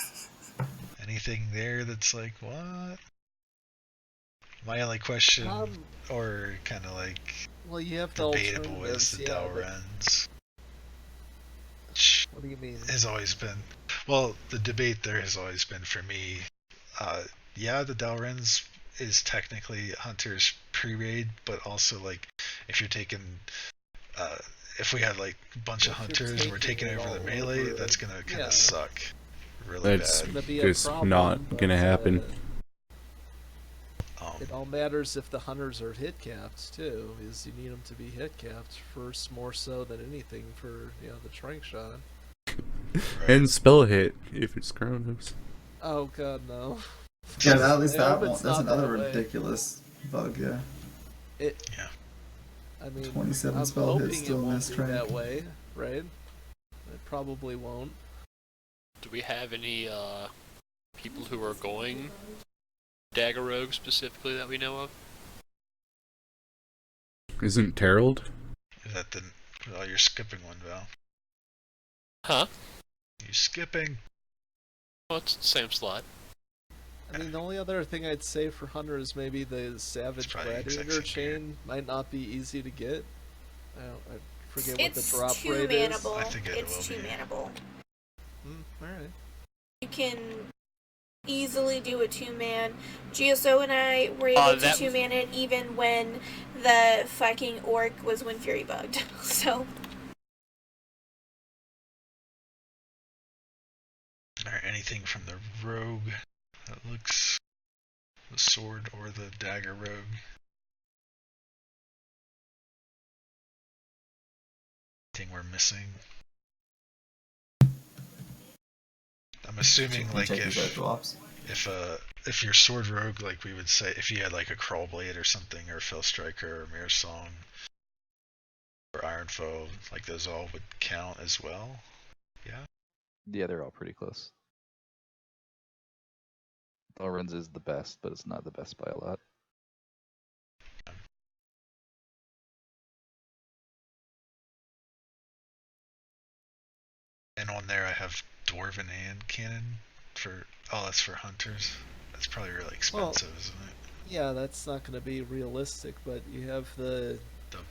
Anything there that's like, what? My only question, or kind of like Well, you have the debatable, is alternatives. the Yeah, but Dalrens. what do you mean? Has always been, well, the debate there has always been for me. Yeah, the Dalrens is technically Hunter's pre-raid, but also like if you're taking, if we had like a bunch of Hunters and we're taking over the melee, that's gonna kind of suck really That's bad. Gonna be a just problem, not but, gonna happen. It all matters if the hunters are hit caps too. Is you need them to be hit caps first, more so than anything for the trank shot. And spell hit if it's Chronos. Oh god, no. Yeah, at least I that hope one. it's That's not another that way. ridiculous bug. Yeah. Yeah. I mean, 27 I'm spell hit, hoping still it won't miss be trank. that way, right? It probably won't. Do we have any people who are going Dagger Rogue specifically that we know of? Isn't Terrelled? Is that the? Oh, you're skipping one, Val. Huh? You skipping? Well, it's the same slot. I mean, the only other thing I'd say for Hunter is maybe the Savage probably the exact Gladiator same gear. chain might not be easy to get. I forget what It's the drop too rate manable. I think it It's will too be. manable. Alright. You can easily do a 2-man. GSO and I were able to that- 2-man it even when the fucking orc was Wind Fury bugged. So Alright, anything from the rogue that looks the sword or the dagger rogue? Anything we're missing? I'm assuming like Check these out, if drops. if you're sword rogue, like we would say, if you had like a crawl blade or something, or Fell Striker or Mirror Song or Iron Foe, like those all would count as well. Yeah. Yeah, they're all pretty close. Thorns is the best, but it's not the best by a lot. And on there I have Dwarven and Cannon for, oh, that's for hunters. That's probably really expensive, isn't it? Yeah, that's not going to be realistic, but you have the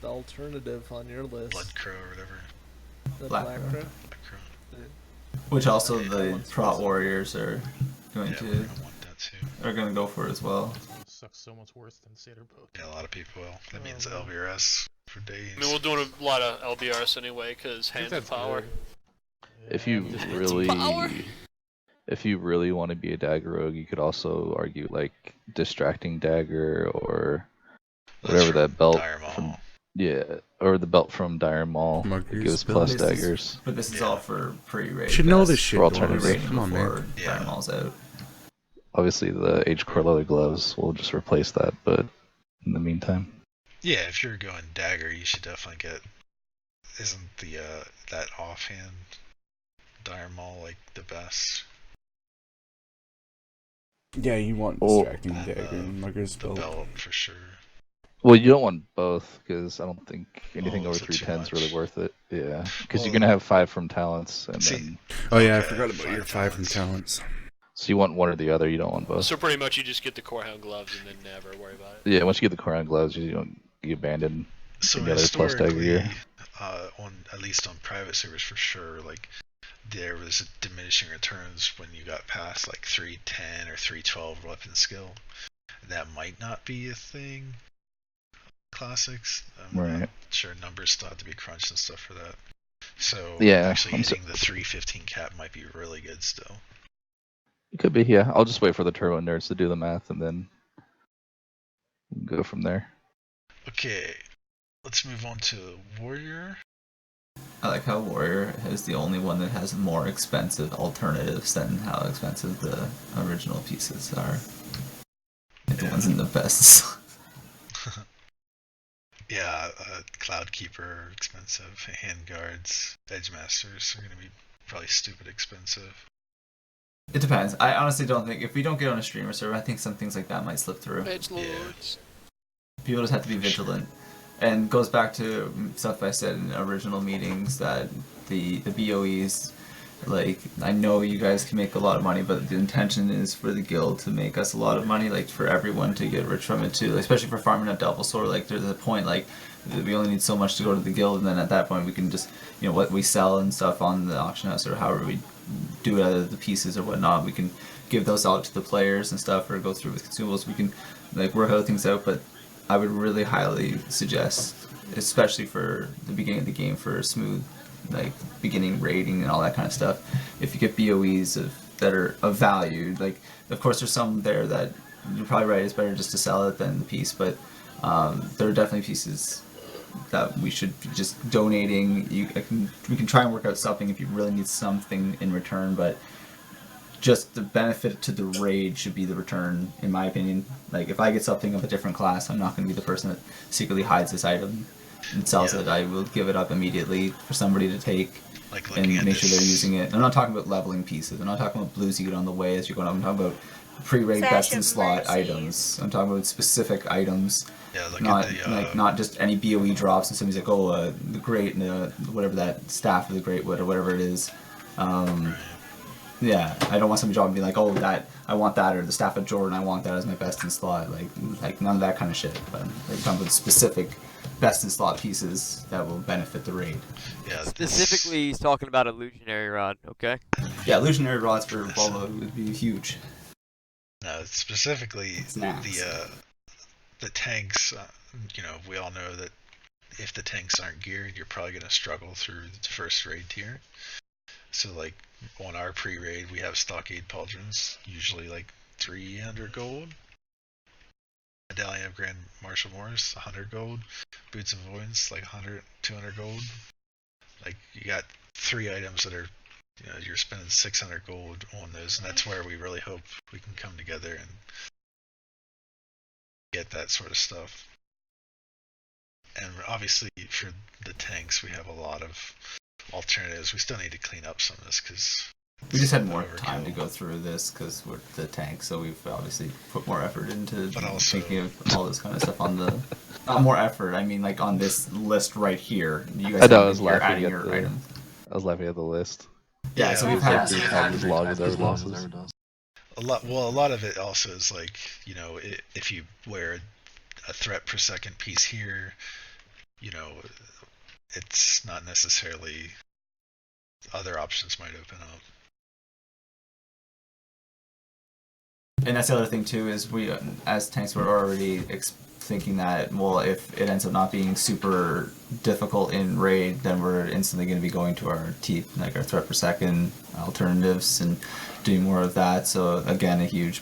alternative on your list. Blood Crow or whatever. The Black Black Crow. Crow. Black Crow. Which also Okay, that the one's Prot awesome. Warriors are going Yeah, to we're gonna want that too. are going to go for as well. Sucks so much worse than Satyr Boat. Yeah, a lot of people will. That means man. LVRS for days. I mean, we're doing a lot of LBRs anyway, because I think Hands of that's Power. good. If Yeah, you just- really want to be a dagger rogue, you could also argue like distracting dagger or whatever that belt Dire Maul. from or the belt from Dire Maul. It Muggers. gives But plus this is- daggers. But this is all for pre-raid. Should know best this shit, For for alternative. raiding Come on, before man. Yeah. Dire Maul's out. Obviously, the Age Core leather gloves will just replace that, but in the meantime, Yeah, if you're going dagger, you should definitely get. Isn't the that offhand Dire Maul like the best? Yeah, you want Oh. distracting dagger and Mugger's The belt. belt for sure. well, you don't want both because I don't think anything Oh, over is it too 310 is really much? worth it. Yeah, because Well, you're gonna have 5 from talents, and see, then Oh yeah, I Okay, forgot about your 5 from talents. talents. so you want one or the other. You don't want both. So pretty much you just get the Corehound gloves and then never worry about it. Yeah, once you get the Crown gloves, you don't you abandon So any other plus dagger historically, gear. on at least on private servers for sure, like there was diminishing returns when you got past like 310 or 312 weapon skill. That might not be a thing. Classics. I'm Right. not sure numbers still have to be crunched and stuff for that. So Yeah, actually I'm so- hitting the 315 cap might be really good still. It could be, yeah. I'll just wait for the turbo nerds to do the math and then go from there. Okay, let's move on to Warrior. I like how Warrior is the only one that has more expensive alternatives than how expensive the original pieces are. Like the ones in the best. Yeah, Cloudkeeper expensive. Handguards, Edge Masters are gonna be probably stupid expensive. It depends. I honestly don't think if we don't get on a streamer server, I think some things like that might slip through. Edgelords. People just have to be vigilant. And goes back to stuff I said in original meetings that the BOEs, like, I know you guys can make a lot of money, but the intention is for the guild to make us a lot of money, like for everyone to get rich from it too, especially for farming at Devil Sword. Like there's a point like we only need so much to go to the guild, and then at that point we can just, you know, what we sell and stuff on the auction house or however we do it out of the pieces or whatnot, we can give those out to the players and stuff, or go through with consumables. We can like work other things out, but I would really highly suggest, especially for the beginning of the game, for a smooth, like, beginning rating and all that kind of stuff, if you get BOEs that are of value, like, of course there's some there that, you're probably right, it's better just to sell it than the piece, but there are definitely pieces that we should be just donating. We can try and work out something if you really need something in return, but just the benefit to the raid should be the return, in my opinion. Like, if I get something of a different class, I'm not going to be the person that secretly hides this item and sells it. I will give it up immediately for somebody to take and make sure they're using it. I'm not talking about leveling pieces. I'm not talking about blues you get on the way as you're going up. I'm talking about pre-raid best in slot items. I'm talking about specific items. Yeah, look Not at the like not just any BOE drops and somebody's like, oh, the great and the whatever that staff of the great wood or whatever it is. Yeah, I don't want somebody dropping and be like, oh, that I want that, or the staff of Jordan, I want that as my best in slot. Like none of that kind of shit. But they're talking about specific best in slot pieces that will benefit the raid. Yeah. Specifically, he's talking about illusionary rod. Okay. Yeah, illusionary rods for Bolo would be huge. No, specifically the tanks. You know, we all know that if the tanks aren't geared, you're probably going to struggle through the first raid tier. So, like, on our pre-raid, we have Stockade Pauldrons, usually like 300 gold. Medallion of Grand Marshal Morris, 100 gold. Boots of Avoidance, like 100, 200 gold. Like, you got 3 items that are, you know, you're spending 600 gold on those, and that's where we really hope we can come together and get that sort of stuff. And obviously, for the tanks, we have a lot of alternatives. We still need to clean up some of this because We just had more time to go through this because we're the tank, so we've obviously put more effort into thinking of all this kind of stuff on the. Not more effort. I mean, like on this list right here. You guys I know, have you're adding your items. I was laughing at the list. Yeah, so we've had as log as ever losses. A lot of it also is like, you know, if you wear a threat per second piece here, you know, it's not necessarily other options might open up. And that's the other thing too is we, as tanks, were already thinking that, well, if it ends up not being super difficult in raid, then we're instantly going to be going to our like our threat per second alternatives and doing more of that. So again, a huge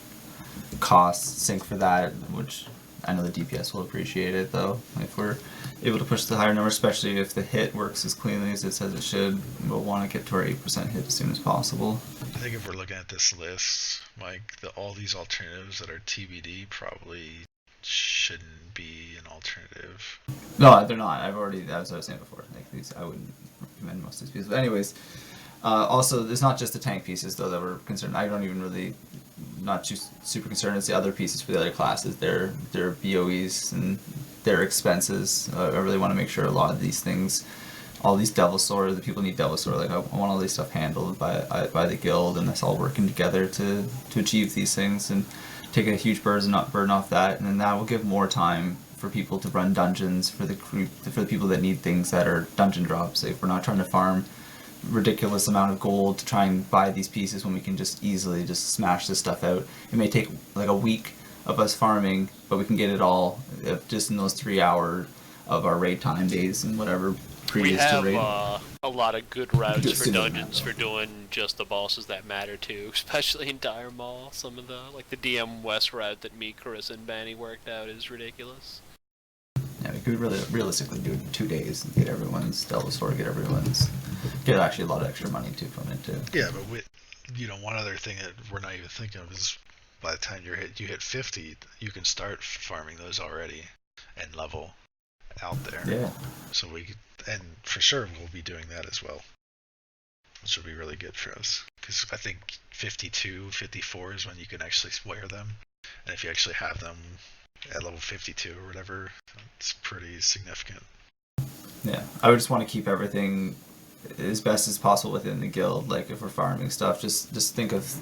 cost sink for that, which I know the DPS will appreciate it though. If we're able to push the higher number, especially if the hit works as cleanly as it says it should, we'll want to get to our 8% hit as soon as possible. I think if we're looking at this list, Mike, all these alternatives that are TBD probably shouldn't be an alternative. No, they're not. As I was saying before, like these, I wouldn't recommend most of these pieces. But anyways, also, there's not just the tank pieces though that we're concerned. I don't even really, not too super concerned. It's the other pieces for the other classes. Their BOEs and their expenses. I really want to make sure a lot of these things, all these Devil Sword, the people need Devil Sword. Like I want all this stuff handled by the guild, and us all working together to achieve these things and take a huge burden off that, and then that will give more time for people to run dungeons for the people that need things that are dungeon drops. If we're not trying to farm ridiculous amount of gold to try and buy these pieces when we can just easily just smash this stuff out. It may take like a week of us farming, but we can get it all just in those 3 hours of our raid time days and whatever previous to raid. We have a lot of good routes for dungeons for doing just the bosses that matter too, especially in Dire Maul. Some of the, like the DM West route that me, Chris, and Banny worked out is ridiculous. Yeah, we could really realistically do it in 2 days and get everyone's Devil Sword, get actually a lot of extra money too from it too. Yeah, but one other thing that we're not even thinking of is by the time you hit 50, you can start farming those already and level out there. Yeah. So and for sure we'll be doing that as well, which will be really good for us, because I think 52, 54 is when you can actually wear them, and if you actually have them at level 52 or whatever, it's pretty significant. Yeah, I would just want to keep everything as best as possible within the guild. Like if we're farming stuff, just think of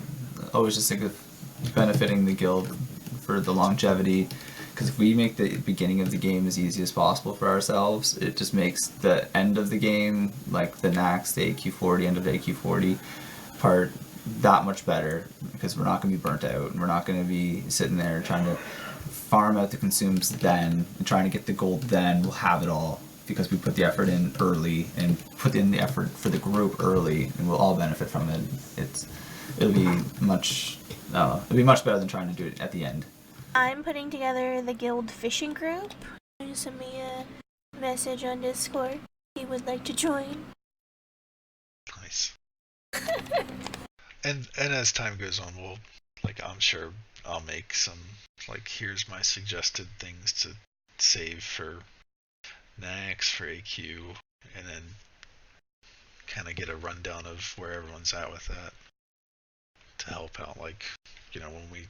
benefiting the guild for the longevity. Because if we make the beginning of the game as easy as possible for ourselves, it just makes the end of the game, like the Naxx, the AQ40, end of the AQ40 part, that much better. Because we're not going to be burnt out, and we're not going to be sitting there trying to farm out the consumes then, and trying to get the gold then. We'll have it all, because we put the effort in early, and put in the effort for the group early, and we'll all benefit from it. It'll be much better than trying to do it at the end. I'm putting together the guild fishing group. Just send me a message on Discord if you would like to join. Nice. and as time goes on, I'm sure I'll make some, here's my suggested things to save for Naxx, for AQ, and then kind of get a rundown of where everyone's at with that to help out. When we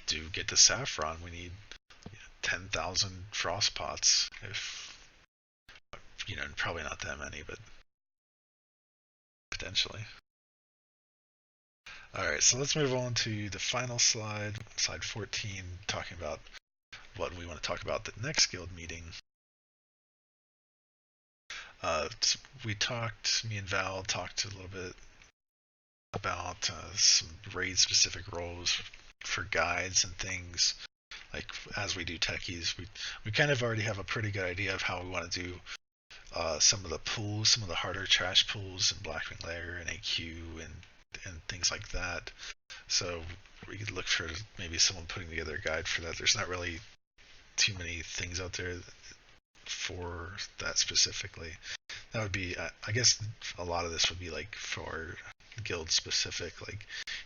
do get to Saffron, we need 10,000 frost pots. Probably not that many, but potentially. Alright, so let's move on to the final slide 14, talking about what we want to talk about the next guild meeting. Me and Val talked a little bit about some raid-specific roles for guides and things. As we do techies, we kind of already have a pretty good idea of how we want to do some of the pools, some of the harder trash pools in Blackwing Lair and AQ and things like that. So we could look for maybe someone putting together a guide for that. There's not really too many things out there for that specifically. That would be, I guess a lot of this would be for guild specific,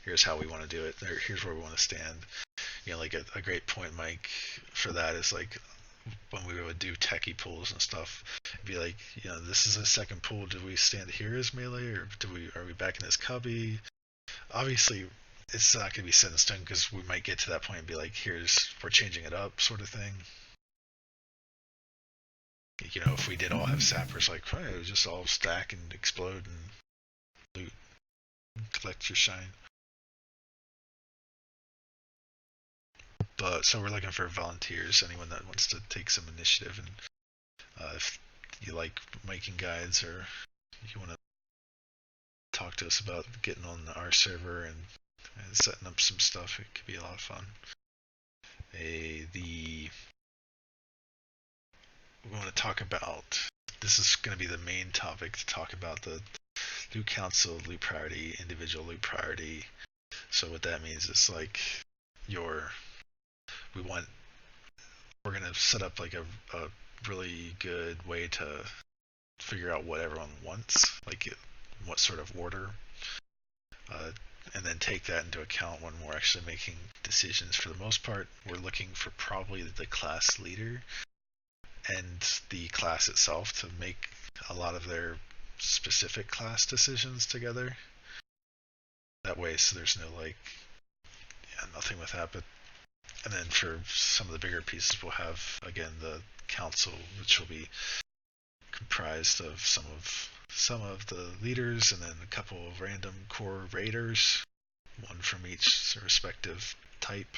here's how we want to do it, or here's where we want to stand. A great point, Mike, for that is when we would do techie pools and stuff, it'd be this is a second pool. Do we stand here as melee, or are we back in this cubby? obviously it's not going to be set in stone because we might get to that point and be like, we're changing it up, sort of thing. You know, if we did all have sappers, like, hey, it would just all stack and explode and loot, and collect your shine. But so we're looking for volunteers, anyone that wants to take some initiative, and if you like making guides or you want to talk to us about getting on our server and setting up some stuff, it could be a lot of fun. We want to talk about, this is going to be the main topic, to talk about the loot council, loot priority, individual loot priority. So what that means is like we're going to set up like a really good way to figure out what everyone wants, like what sort of order, and then take that into account when we're actually making decisions. For the most part, we're looking for probably the class leader and the class itself to make a lot of their specific class decisions together. That way, so there's no nothing with that. But and then for some of the bigger pieces, we'll have again the council, which will be comprised of some of the leaders and then a couple of random core raiders, one from each respective type.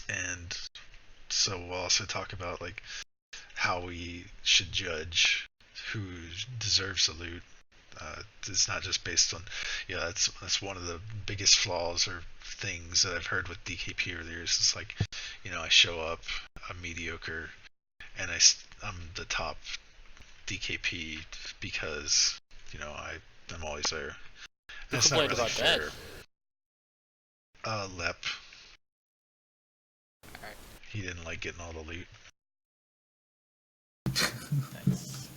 And so we'll also talk about like how we should judge who deserves the loot. It's not just based on, that's one of the biggest flaws or things that I've heard with DKP over the years. It's like, I show up, I'm mediocre, and I'm the top DKP because, I'm always there. Who complained about that? Lep. Alright. He didn't like getting all the loot. Nice.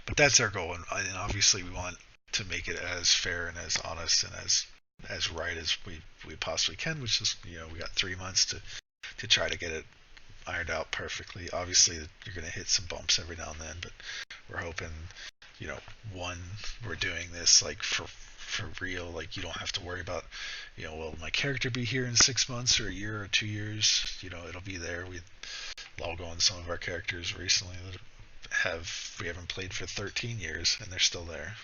But that's our goal, and obviously we want to make it as fair and as honest and as right as we possibly can, which is, we got 3 months to try to get it ironed out perfectly. Obviously you're going to hit some bumps every now and then, but we're hoping, one, we're doing this like for real, like you don't have to worry about, will my character be here in 6 months or a year or 2 years? It'll be there. We log on some of our characters recently that we haven't played for 13 years and they're still there.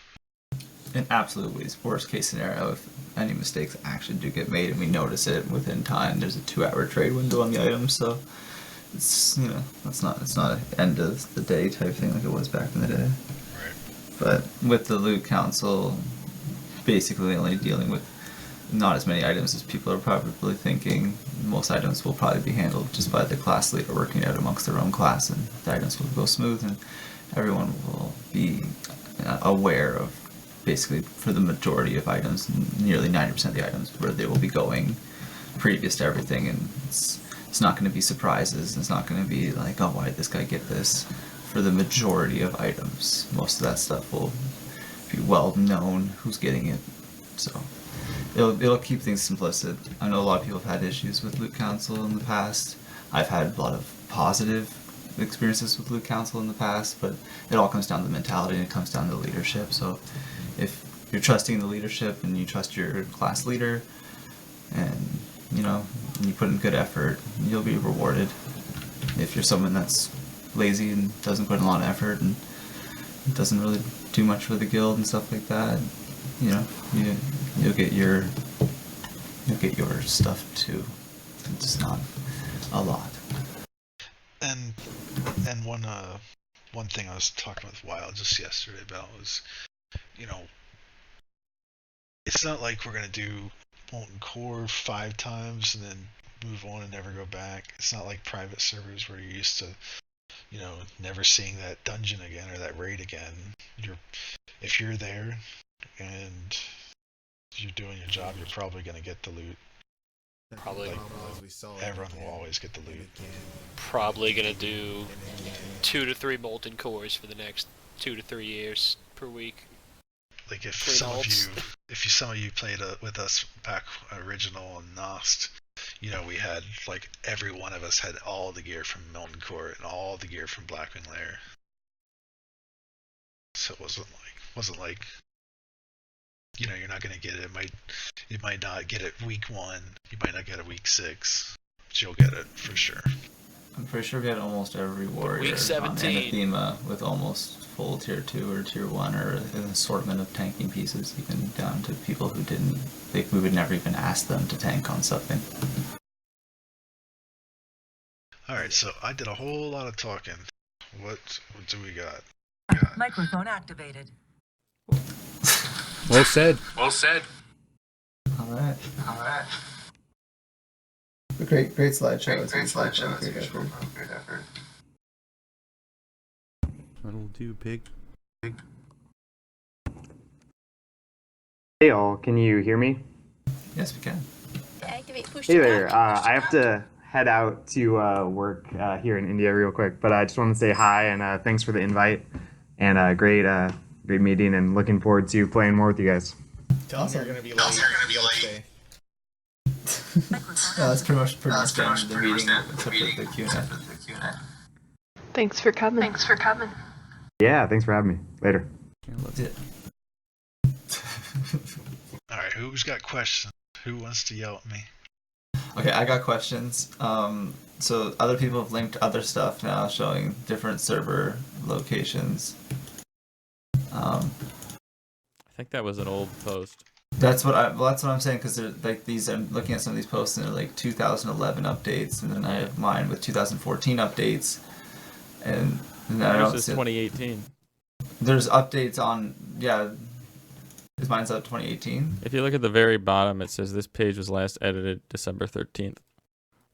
In absolute worst case scenario, if any mistakes actually do get made and we notice it within time, there's a 2-hour trade window on the item, so it's it's not an end of the day type thing like it was back in the day. Right. But with the loot council, basically only dealing with not as many items as people are probably thinking. Most items will probably be handled just by the class leader working out amongst their own class, and the items will go smooth, and everyone will be aware of, basically for the majority of items, nearly 90% of the items, where they will be going previous to everything, and it's not going to be surprises. It's not going to be like, oh, why did this guy get this? For the majority of items, most of that stuff will be well known who's getting it, so it'll keep things simplistic. I know a lot of people have had issues with Loot Council in the past. I've had a lot of positive experiences with Loot Council in the past, but it all comes down to the mentality and it comes down to the leadership. So if you're trusting the leadership and you trust your class leader and you put in good effort, you'll be rewarded. If you're someone that's lazy and doesn't put in a lot of effort and doesn't really do much for the guild and stuff like that, you'll get your stuff too. It's not a lot. And one thing I was talking with Wild just yesterday about was, it's not like we're gonna do Molten Core 5 times and then move on and never go back. It's not like private servers where you're used to, never seeing that dungeon again or that raid again. If you're there and you're doing your job, you're probably gonna get the loot. Probably. Everyone will always get the loot. Probably gonna do 2 to 3 Molten Cores for the next 2 to 3 years per week. Like if some of you played with us back original and Nost, you know, we had like every one of us had all the gear from Milton Court and all the gear from Blackwing Lair. So it wasn't like you know, you're not gonna get it. You might not get it week 1. You might not get it week 6. But you'll get it for sure. I'm pretty sure we had almost every warrior Week 17. on Anathema with almost full tier 2 or tier 1 or an assortment of tanking pieces, even down to people who didn't. We would never even ask them to tank on something. Alright, so I did a whole lot of talking. What do we got? Microphone activated. Well said. Well said. Alright. Alright. Great slideshow. Great slideshow. Great effort. Great effort. That'll do, pig. Hey all, can you hear me? Yes, we can. Activate push Hey to there, talk. I have to head out to work here in India real quick, but I just want to say hi and thanks for the invite and great meeting and looking forward to playing more with you guys. Tell us you're gonna be late. That's pretty much the meeting, except for the Q&A. Thanks for coming. Thanks for coming. Yeah, thanks for having me. Later. Alright, who's got questions? Who wants to yell at me? Okay, I got questions. So other people have linked other stuff now showing different server locations. I think that was an old post. That's what I'm saying, because they're like these. I'm looking at some of these posts and they're like 2011 updates, and then I have mine with 2014 updates, and I Yours don't is see 2018. There's updates on Is mine's up 2018? If you look at the very bottom, it says this page was last edited December 13th,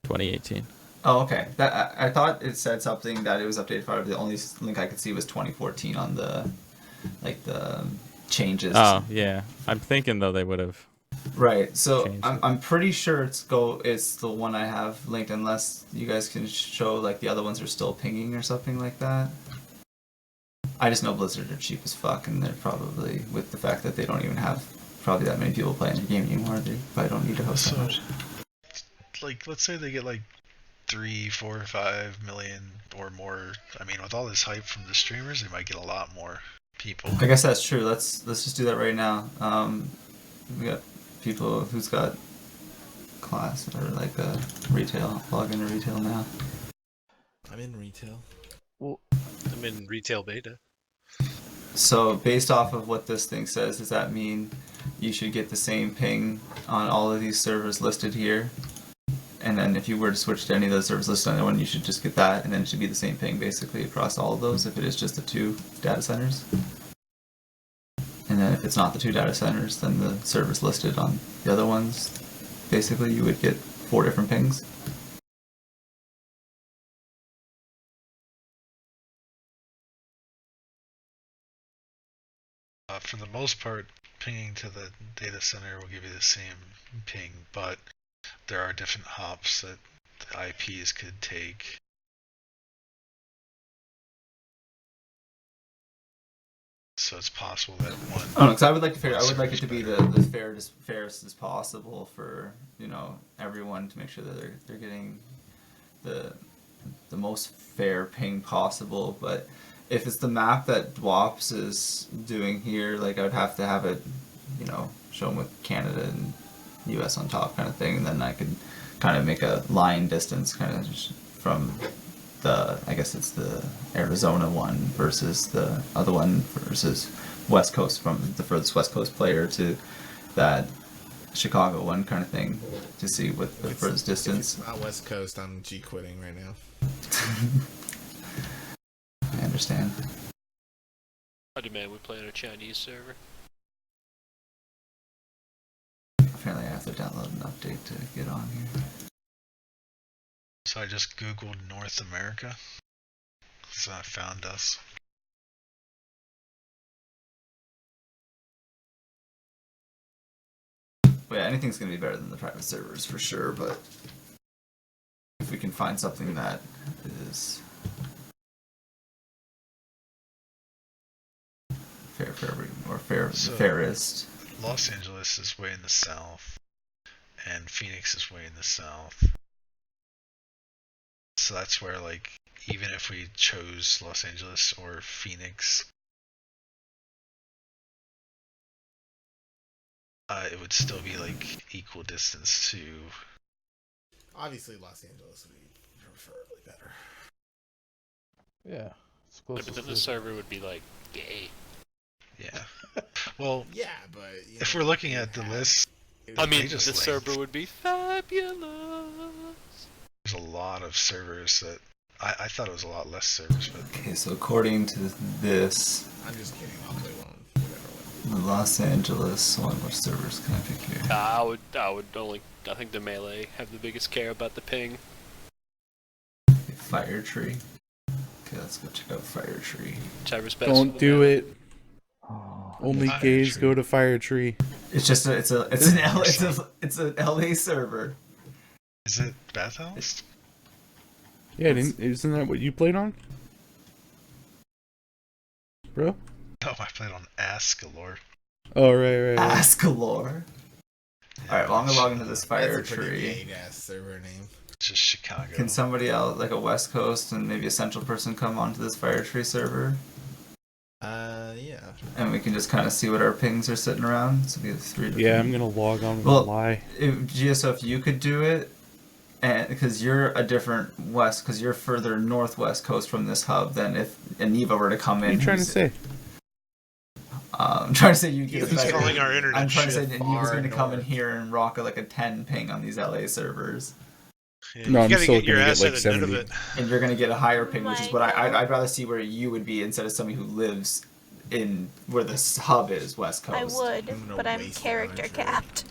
2018. Oh, okay. That I thought it said something that it was updated for. The only link I could see was 2014 on the changes. Oh yeah, I'm thinking though they would have. Right. So I'm pretty sure it's the one I have linked, unless you guys can show like the other ones are still pinging or something like that. I just know Blizzard are cheap as fuck, and they're probably, with the fact that they don't even have probably that many people playing the game anymore, they probably don't need to host that much. Like, let's say they get like 3, 4, 5 million or more. I mean, with all this hype from the streamers, they might get a lot more people. I guess that's true. Let's just do that right now. We got people who's got class or like retail. Log into retail now. I'm in retail. Well, I'm in retail beta. So based off of what this thing says, does that mean you should get the same ping on all of these servers listed here? And then if you were to switch to any of those servers listed on the one, you should just get that, and then it should be the same ping basically across all of those if it is just the 2 data centers. And then if it's not the 2 data centers, then the servers listed on the other ones, basically you would get 4 different pings. For the most part, pinging to the data center will give you the same ping, but there are different hops that the IPs could take. So it's possible that one. Oh, because I would like it to be the fairest as possible for everyone, to make sure that they're getting the most fair ping possible. But if it's the map that Dwops is doing here, like I would have to have it, show them with Canada and US on top kind of thing, and then I could kind of make a line distance kind of from I guess it's the Arizona one versus the other one versus West Coast, from the furthest West Coast player to that Chicago one kind of thing, to see what the furthest distance. If it's not West Coast, I'm G quitting right now. I understand. I demand we play on a Chinese server. Apparently I have to download an update to get on here. So I just googled North America, so I found us. Well, yeah, anything's going to be better than the private servers for sure, but if we can find something that is fair for everyone, or fairest. Los Angeles is way in the south, and Phoenix is way in the south. So that's where, like, even if we chose Los Angeles or Phoenix, it would still be like equal distance to. Obviously, Los Angeles would be preferably better. Yeah. It's But then the server would be like gay. Yeah. Well, yeah, but if we're looking at the list, I mean, they just, the like, server would be fabulous. there's a lot of servers that I thought it was a lot less servers, but Okay, so according to this, I'm just kidding. I'll play one. Whatever. the Los Angeles one, which servers can I pick here? I would only. I think the melee have the biggest care about the ping. Fire Tree. Okay, let's go check out Fire Tree. Whichever's best. Don't do it. Oh, Only Fire gays Tree. go to Fire Tree. It's just it's an LA server. is it Bathhouse? Yeah, isn't that what you played on? Bro? No, I played on Ascalor. Oh, right. Ascalor. Alright, well I'm gonna log into this Fire That's a pretty Tree. gay-ass server name. Just Chicago. Can somebody else, like a West Coast and maybe a Central person, come onto this Fire Tree server? Yeah. And we can just kind of see what our pings are sitting around. So we have 3 different... Yeah, I'm gonna log on with Well, a lie. GSO, if you could do it, and because you're a different west, because you're further northwest coast from this hub than if Aniva were to come in. What are you trying to say? I'm trying to say you get He's better. calling our internet I'm trying to say shit Aniva's far going to come in north. here and rock like a 10 ping on these LA servers. Yeah, No, you I'm gotta still get your gonna ass get, like, out of 70. Nunavut. And you're going to get a higher ping, which is what My I'd rather see where you would be instead of somebody who lives in where this hub is, West Coast. I would, I'm gonna but I'm waste character that, capped.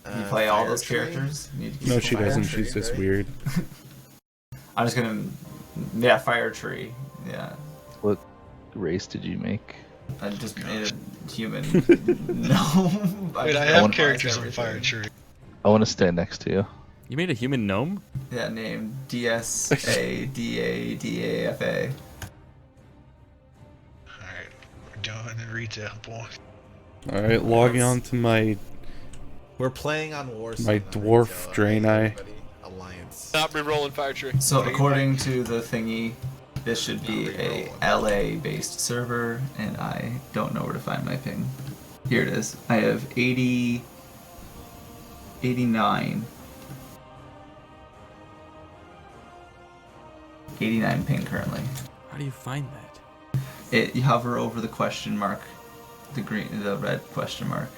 You play all Fire those Tree? characters? You need to No, keep she Fire doesn't. Tree. She's just weird. I'm just going to... Fire Tree. Yeah. What race did you make? I just made a human. No. Wait, I just have normalized characters on everything. Fire Tree. I want to stand next to you. You made a human gnome? Yeah, name DSADADAFA. Alright, we're doing a retail boy. Alright, logging on to my We're playing on Warzone. My on dwarf retail, Draenei. everybody. Alliance. Stop re-rolling Fire Tree. So according to the thingy, this should be a LA-based server, and I don't know where to find my ping. Here it is. I have 80, 89. 89 ping currently. How do you find that? You hover over the question mark, the red question mark.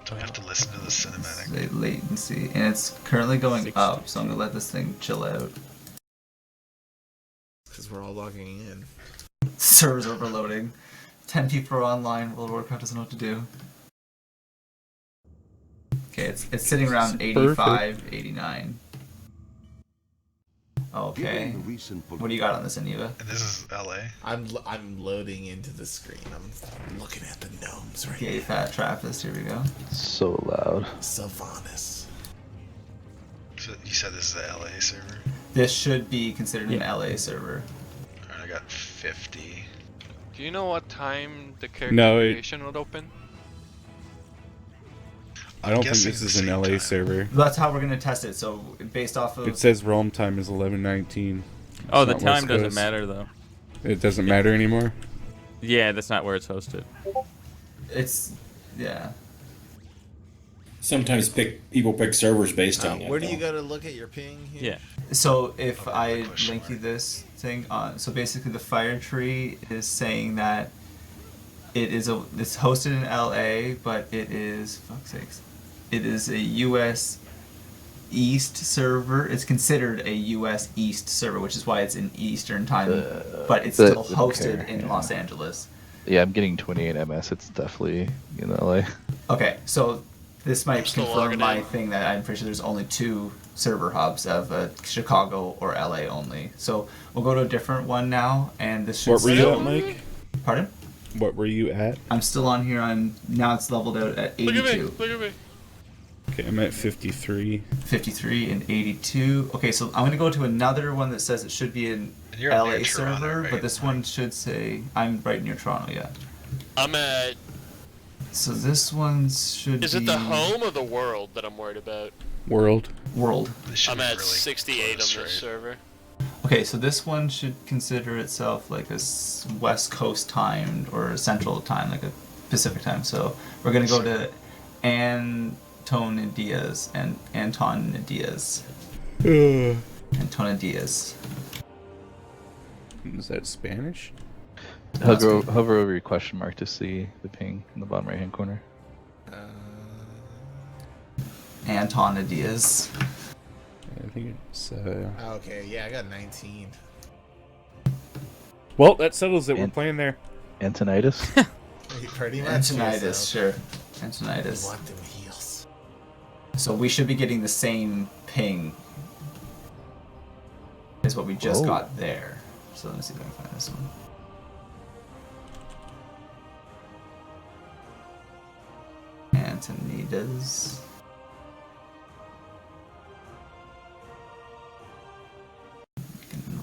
Don't have to listen to the cinematic. Say latency, and it's currently going 60. up, so I'm gonna let this thing chill out. Because we're all logging in. Servers overloading. 10 people are online. World of Warcraft doesn't know what to do. Okay, it's sitting around 85, 89. Okay. What do you got on this, Aniva? And this is LA. I'm loading into the screen. I'm looking at the gnomes right Gay fat Trappist, here we go. So loud. now. Sylvanas. So you said this is the LA server? This should be considered an LA server. Alright, I got 50. Do you know what time the character No, it- creation would open? I don't think guessing this the is an same LA time. server. That's how we're gonna test it. So based off of It says realm time is 11:19. Oh, the Not time West doesn't Coast. matter though. It doesn't matter anymore. Yeah, that's not where it's hosted. it's yeah. Sometimes people pick servers based on Where that. do you though. go to look at your ping here? Yeah. So if I link you this thing on, so basically the Fire Tree is saying that it's hosted in LA, but it is fuck's sakes, it is a U.S. East server. It's considered a U.S. East server, which is why it's in Eastern time, but it's still hosted okay, in yeah. Los Angeles. Yeah, I'm getting 28 MS. It's definitely in LA. Okay, so this might still confirm logging my in. thing that I'm pretty sure there's only 2 server hubs of Chicago or LA only. So we'll go to a different one now, and this should What were you still... at, Mike? Pardon? What were you at? I'm still on here. Now it's leveled out at Look at me. 82. Look at me. Okay, I'm at 53. 53 and 82. Okay, so I'm gonna go to another one that says it should be an And you're LA near Toronto, server, right? but this one should say I'm right near Toronto. Yeah. I'm at So this one should be... Is it the home or the world that I'm worried about? World. World. I'm at 68 on this server. Okay, so this one should consider itself like a West Coast timed or a Central time, like a Pacific time. So we're gonna go to Anton Diaz and Anton Diaz. Anton Diaz. Is that Spanish? Hover over your question mark to see the ping in the bottom right hand corner. Anton Diaz. I think it's. Okay, yeah, I got 19. Well, that settles it. We're playing there. Antonitis? Pretty much. Antonitis, sure. Antonitis. Want them heals. So we should be getting the same ping as what we just Whoa. got there. So let me see if I can find this one. Antonidas.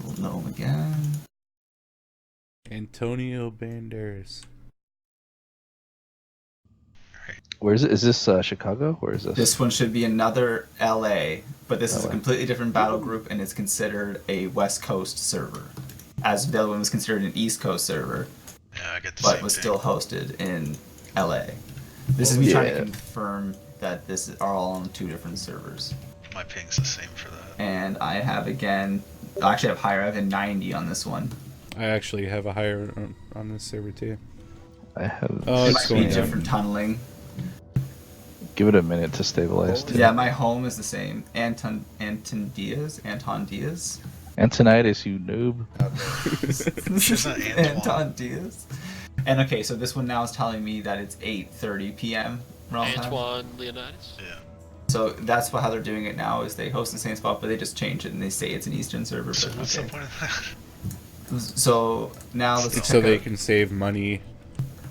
Little gnome again. Antonio Banderas. Where is it? Is this Chicago? Where is this? This one should be another LA, but this is a completely different battle group and it's considered a West Coast server. As the other one was considered an East Coast server, Yeah, I get the but same was thing. still hosted in LA. This is me trying to confirm that this is all on 2 different servers. My ping's the same for that. And I have again, I actually have higher, I have a 90 on this one. I actually have a higher on this server too. I have. Oh, It it's might be going down. different tunneling. Give it a minute to stabilize. Too. Yeah, my home is the same. Anton Diaz. Antonitis, you noob. Anton Diaz. And okay, so this one now is telling me that it's 8:30 p.m. realm time. Antoine Leonidas? Yeah. So that's how they're doing it now. Is they host in the same spot, but they just change it and they say it's an Eastern server. So But what's the okay. point of that? So now let's It's so check they out- can save money.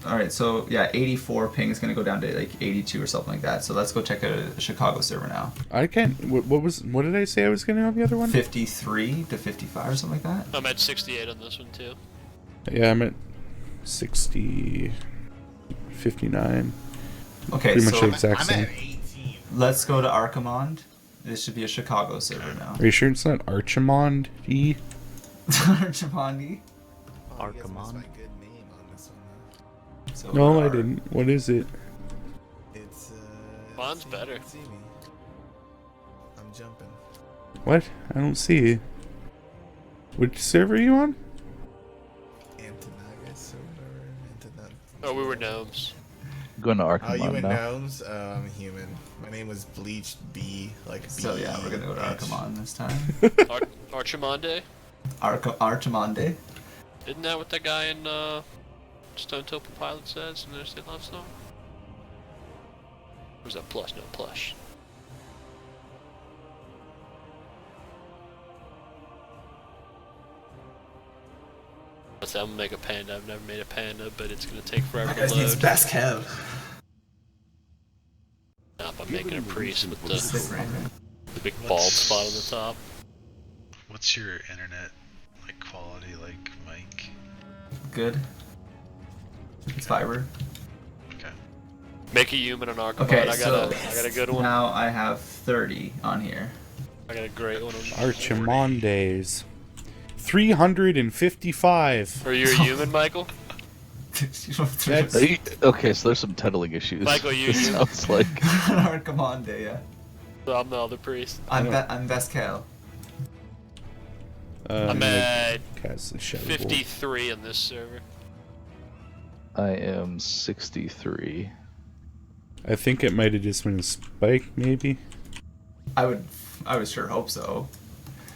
All right, so yeah, 84 ping is gonna go down to like 82 or something like that. So let's go check out a Chicago server now. I can't. What did I say I was getting on the other one? 53 to 55 or something like that. I'm at 68 on this one too. Yeah, I'm at 60, 59. Okay, Pretty much so the exact same. let's go to Archimond. This should be a Chicago server now. Are you sure it's not Archimond E? Archimond. Archimond. So No, I our- didn't. What is it? It's Mine's better. see me. I'm jumping. What? I don't see you. Which server are you on? Antonidas or Oh, we were gnomes. Going to Oh, Arkham you were now. gnomes? I'm human. My name was Bleached B, like B. So yeah, we're gonna go to Archimond this time. Archimonde? Archimond. Isn't that what that guy in Stone Temple Pilot says in their State Love song? Or was that Plush? No, Plush. Let's say I'm gonna make a panda. I've never made a panda, but it's gonna take forever to load. best Kev. Nope, I'm making a priest with the big bald spot on the top. What's your internet like quality like, Mike? Good. It's fiber. Make a human an Archimond. Okay, I got a good one. Now I have 30 on here. I got a great one. Archimondes. 355. Are you a human, Michael? That's Okay, so there's some tunneling issues. Michael, you- It sounds like. Archimond, yeah. So I'm the other priest. I'm Vescal. I'm at Cast the Shadow Bolt. 53 on this server. I am 63. I think it might have just been a spike, maybe. I would sure hope so.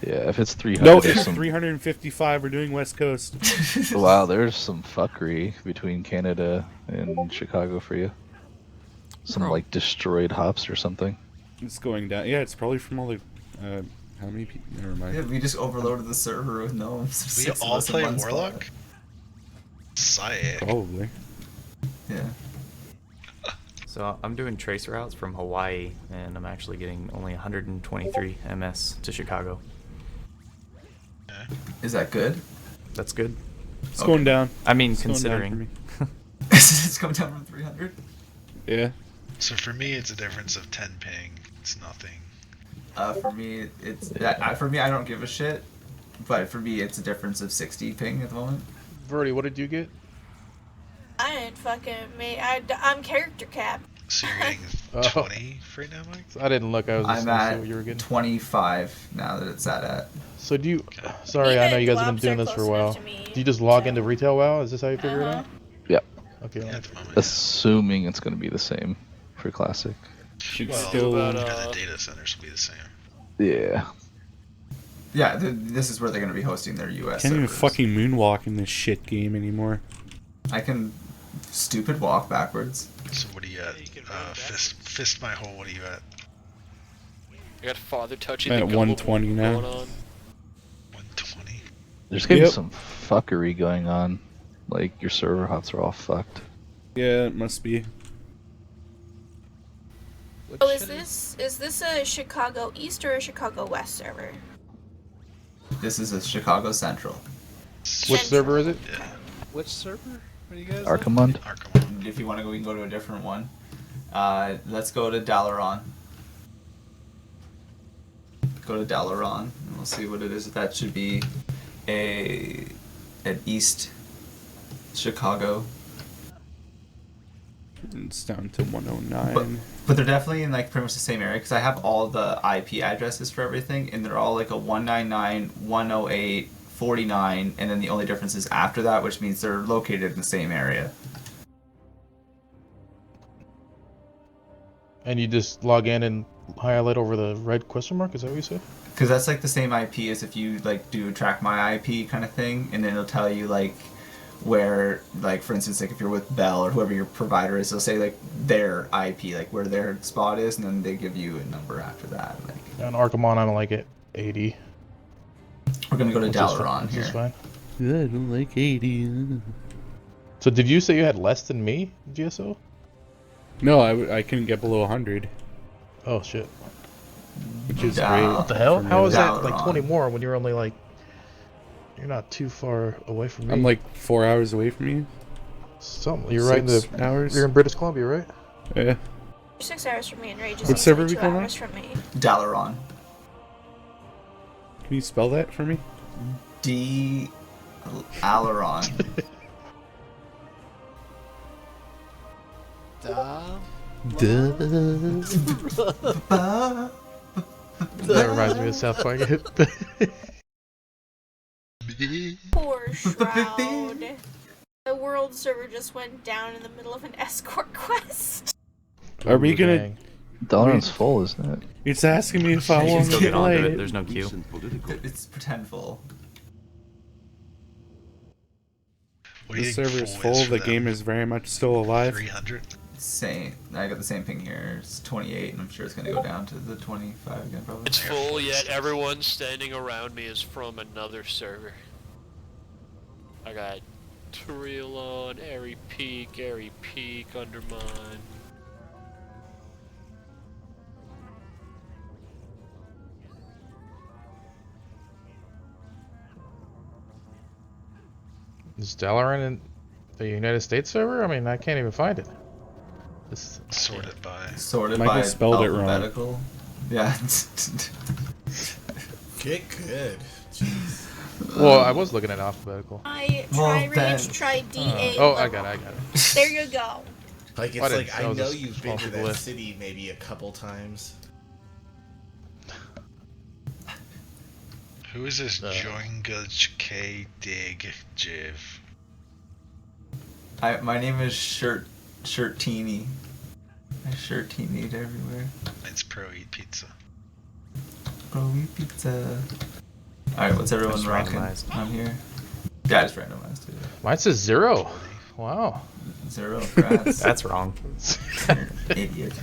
Yeah, if it's 300. No, there's it's some... 355. We're doing West Coast. Wow, there's some fuckery between Canada and Chicago for you. Some like destroyed hops or something. It's going down. Yeah, it's probably from all the. How many people? Never mind. Yeah, we just overloaded the server with gnomes. We 6 of all us in play one spot. Warlock? Sick. Probably. Yeah. So I'm doing trace routes from Hawaii, and I'm actually getting only 123 MS to Chicago. Is that good? That's good. It's going down. I mean, It's going down considering. for me. It's going down from 300. Yeah. So for me, it's a difference of 10 ping. It's nothing. For me, I don't give a shit. But for me, it's a difference of 60 ping at the moment. Verdi, what did you get? I didn't fucking I'm character cap. So you're getting 20 right now, Mike? I didn't look. I was just I'm gonna see at what you were getting. 25 now that it's at. So do you? Sorry, I know you guys have been doing this for a while. Do you just log into Retail WoW? Is this how you figure it out? Yep. Okay. Assuming it's going to be the same for Classic. Should Well, still. the data centers will be the same. Yeah. Yeah, this is where they're going to be hosting their US Can't even servers. fucking moonwalk in this shit game anymore. I can stupid walk backwards. So what are you at? Fist my hole, what are you at? I got father touching I'm the at gullible 120 now. going on. 120? There's going to be some fuckery going on. Like, your server hops are all fucked. Yeah, it must be. Oh, is this a Chicago East or a Chicago West server? This is a Chicago Central. Which server is it? Yeah. Which server are you guys? Archimond? If you want to go, we can go to a different one. Let's go to Dalaran. Go to Dalaran, and we'll see what it is. That should be an East Chicago. It's down to 109. But they're definitely in like pretty much the same area because I have all the IP addresses for everything, and they're all like a 199, 108, 49, and then the only difference is after that, which means they're located in the same area. And you just log in and highlight over the red question mark? Is that what you said? Because that's like the same IP as if you like do track my IP kind of thing, and then it'll tell you like where, like for instance, like if you're with Bell or whoever your provider is, they'll say like their IP, like where their spot is, and then they give you a number after that. Like, On Archimon, I'm like at 80. we're gonna go to Which is Dalaran which here. is fine. I don't like 80. So did you say you had less than me, GSO? No, I couldn't get below 100. Oh shit. Which is Down. great. What the hell? for How me. is that like Dalaran. 20 more when you're only like... You're not too far away from me. I'm like 4 hours away from you. Something. You're right in the... 6 hours. You're in British Columbia, right? Yeah. You're 6 hours from me, and Rage is What server easily we 2 going on? hours from me. Dalaran. Can you spell that for me? Alaron. That reminds me of South Park. Poor Shroud. The world server just went down in the middle of an escort quest. Are we gonna? Dalaran's full, isn't it? It's asking me if I You can want still to get onto play it. There's no queue. It's pretend full. What do The you think server is full full. is for The them? game is very much still alive. 300? Same. I got the same ping here. It's 28, and I'm sure it's gonna go down to the 25 again, probably. It's full, yet everyone standing around me is from another server. I got Trilon, Airy Peak, Undermine. Is Dalaran in the United States server? I mean, I can't even find it. This... Sorted by. Sorted Michael by spelled it wrong. alphabetical. Yeah. Get good. Jeez. Well, I was looking at alphabetical. Try Well, then- Rage, try DA. Oh, I got it. There you go. Like it's Why didn't- like that I was know a you've been to small that list. city maybe a couple times. Who is this Joingaj K Dig Jiv? My name is Shirtini. I Shirtini'd everywhere. It's Pro Eat Pizza. Bro, eat pizza. Alright, what's everyone That's ranking? randomized. I'm here. Yeah, it's randomized too. Mine says 0. Wow. 0, congrats. That's wrong. You're an idiot.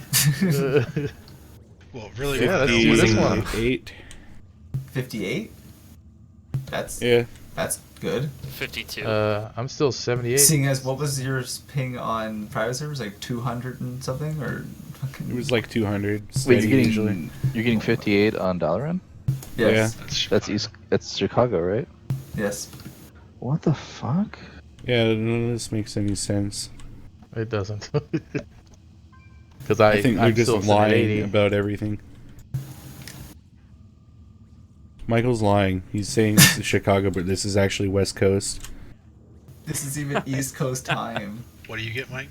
Well, really, Yeah, what let's I do know this is one. 8. 58? That's Yeah. That's good. 52. I'm still 78. Seeing as what was your ping on private servers, like 200 and something, or fucking... It was like 200. Wait, steady usually. you're getting 58 on Dalaran? Yes. That's East. That's Chicago, right? Yes. What the fuck? Yeah, none of this makes any sense. It doesn't. Because I think they're I'm just still sitting at lying 80. about everything. Michael's lying. He's saying this is Chicago, but this is actually West Coast. This is even East Coast time. What do you get, Mike?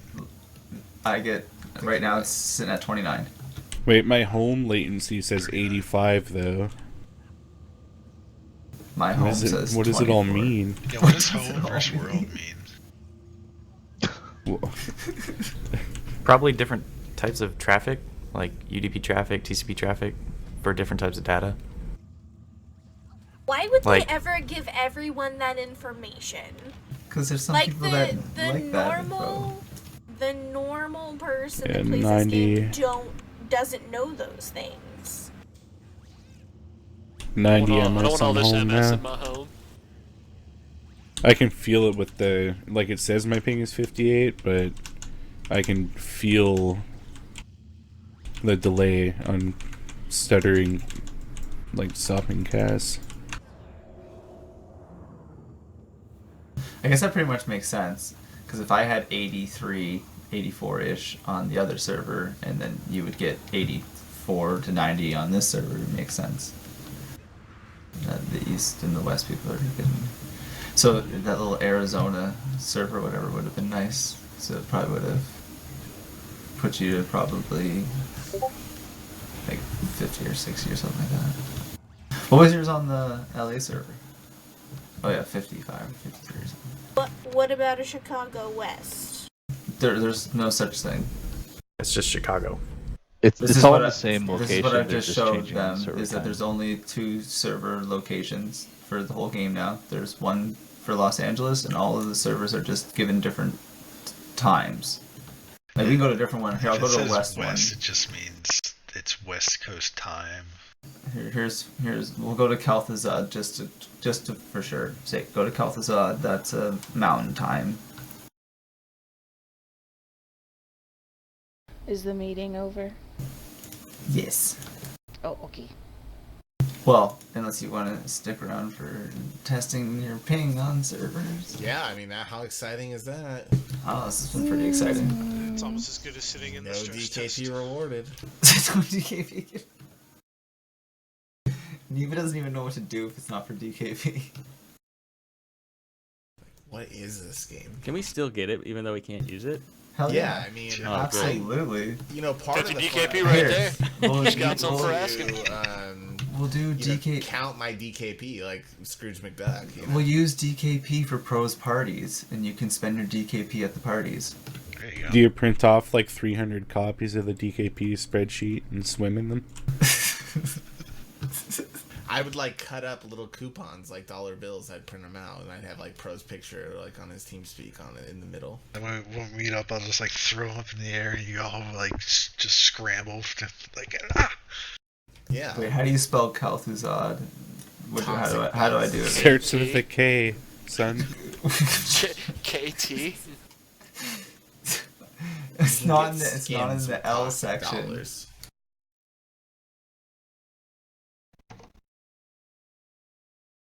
I get right now it's sitting at 29. Wait, my home latency says 85 though. My home says what does it all 24. mean? Yeah, what does home versus world mean? Probably different types of traffic, like UDP traffic, TCP traffic, for different types of data. Why would Like- they ever give everyone that information? Because there's some Like people the that the like that info. normal person Yeah, that plays 90. this game doesn't know those things. 90 I don't MS want all on this home MS now. in my home. I can feel it with the, like it says my ping is 58, but I can feel the delay on stuttering, like stopping Cass. I guess that pretty much makes sense. Because if I had 83, 84-ish on the other server, and then you would get 84 to 90 on this server, it makes sense. The East and the West people are getting... So that little Arizona server, whatever, would have been nice. So it probably would have put you to probably like 50 or 60 or something like that. What was yours on the LA server? Oh yeah, 55 or 53 or something. What about a Chicago West? There's no such thing. It's just Chicago. It's This it's is all what in I- the same location. This is what I've they're just showed changing the them, server is that time. there's only 2 server locations for the whole game now. There's one for Los Angeles, and all of the servers are just given different times. Like, we can go to a different one. Here, I'll If go it to the says West one. It just means it's West Coast time. Here's we'll go to Calthazad just to for sure say go to Calthazad. That's a mountain time. Is the meeting over? Yes. Oh, okay. Well, unless you want to stick around for testing your ping on servers. Yeah, I mean, how exciting is that? Oh, this has been pretty exciting. It's almost as good as sitting in No the stress DKP test. rewarded. No DKP. Neva doesn't even know what to do if it's not for DKP. What is this game? Can we still get it even though we can't use it? Hell Yeah, I mean, Oh, absolutely. You know, part Got of your the DKP fun- right Here. there. We'll Just got some for we'll- asking. We'll do DK. Count my DKP like Scrooge McDuck. You know? We'll use DKP for pros parties, and you can spend your DKP at the parties. There you go. Do you print off like 300 copies of the DKP spreadsheet and swim in them? I would like cut up little coupons like dollar bills. I'd print them out, and I'd have like Pro's picture like on his TeamSpeak on it in the middle. And when we meet up, I'll just like throw them up in the air, and you all like just scramble to like ah. Yeah. Wait, how do you spell Calthuzad? How do I do it? Starts with a K, son. KT. It's You not get in the it's not in skins the with L cost section. dollars.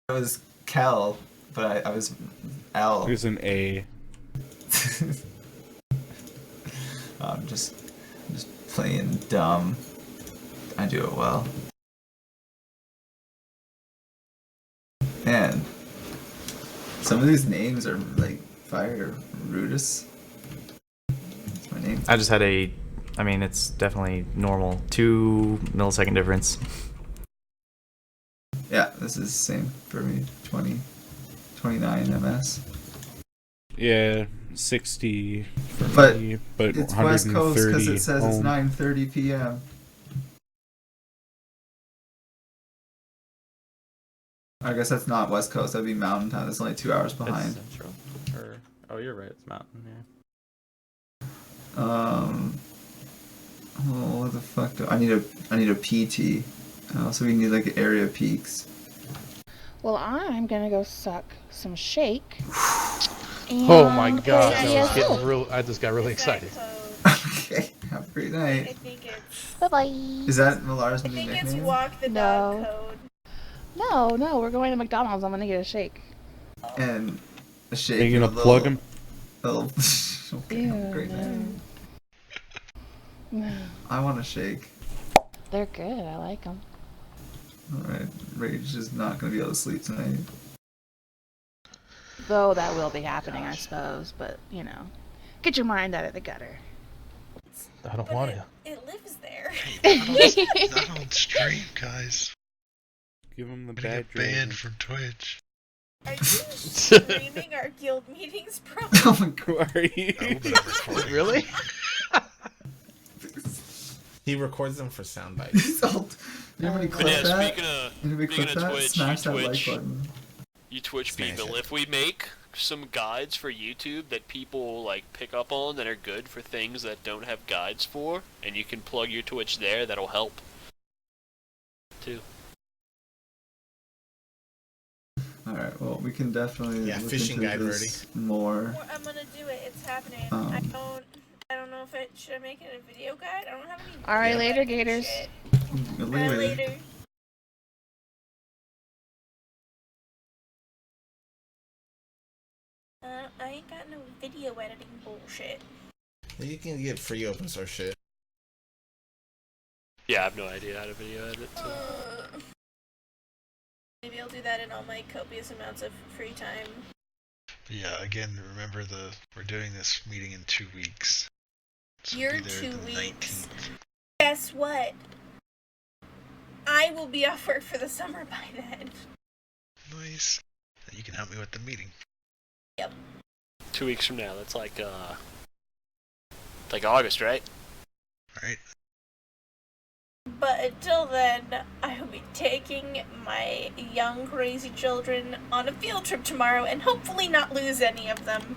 It was Kel, but I was L. There's an A. I'm just playing dumb. I do it well. Man, some of these names are like fire. Rudis. That's my name. I just had I mean, it's definitely normal. 2 millisecond difference. Yeah, this is the same for me. 29 MS. Yeah, 60 for But me, but it's West Coast because 130 it says it's home. 9:30 p.m. I guess that's not West Coast. That'd be Mountain Time. It's only 2 hours behind. It's Central. Oh, you're right. It's Mountain. Yeah. Oh, what the fuck? I need a PT. So we need like area peaks. Well, I'm gonna go suck some shake. Oh my gosh, And I just got really excited. Okay, have a great night. Bye bye. Is that Milara's new I think it's nickname? walk the dog code. No, we're going to McDonald's. I'm gonna get a shake. And a shake. Are you and gonna a plug him? Little... Okay, have a great night. I want to shake. They're good. I like them. Alright, Rage is not going to be able to sleep tonight. Though that will be happening, I suppose. But, you know, get your mind out of the gutter. I don't want to. It lives there. Not on stream, guys. Give him the I'm gonna bad get banned dream. from Twitch. Are you streaming our guild meetings, bro? Oh my god. Who are you? Really? He records them for sound bites. Anybody But clip yeah, that? speaking Anybody clip of that? Twitch, Smash that like Twitch. button. You Twitch Smash people, it. if we make some guides for YouTube that people like pick up on that are good for things that don't have guides for, and you can plug your Twitch there, that'll help too. Alright, well, we can definitely Yeah, look fishing into guide this more. Well, I'm gonna do it. It's happening. I don't know if it should I make it a video guide. I don't have any. All right, video later, guide Gators. shit. Later. Later. I ain't got no video editing bullshit. You can get free open source shit. Yeah, I have no idea how to video edit. So. Maybe I'll do that in all my copious amounts of free time. But yeah, again, remember we're doing this meeting in 2 weeks. So You're be there 2 the weeks. 19th. Guess what? I will be off work for the summer by then. Nice. You can help me with the meeting. Yep. 2 weeks from now, that's like August, right? Alright. But until then, I will be taking my young crazy children on a field trip tomorrow and hopefully not lose any of them.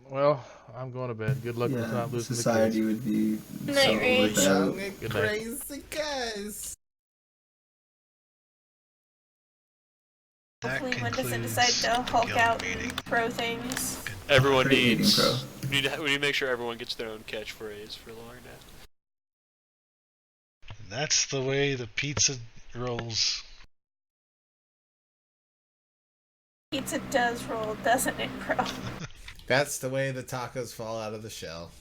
Well, I'm going to bed. Good luck with Yeah, not losing society the would be Night, so Rage. without. Good night. Crazy guys. Hopefully one doesn't decide to hulk out and pro things. Everyone Great meeting, needs. Pro. We need to make sure everyone gets their own catchphrase for Lorna. And that's the way the pizza rolls. Pizza does roll, doesn't it, bro? That's the way the tacos fall out of the shell.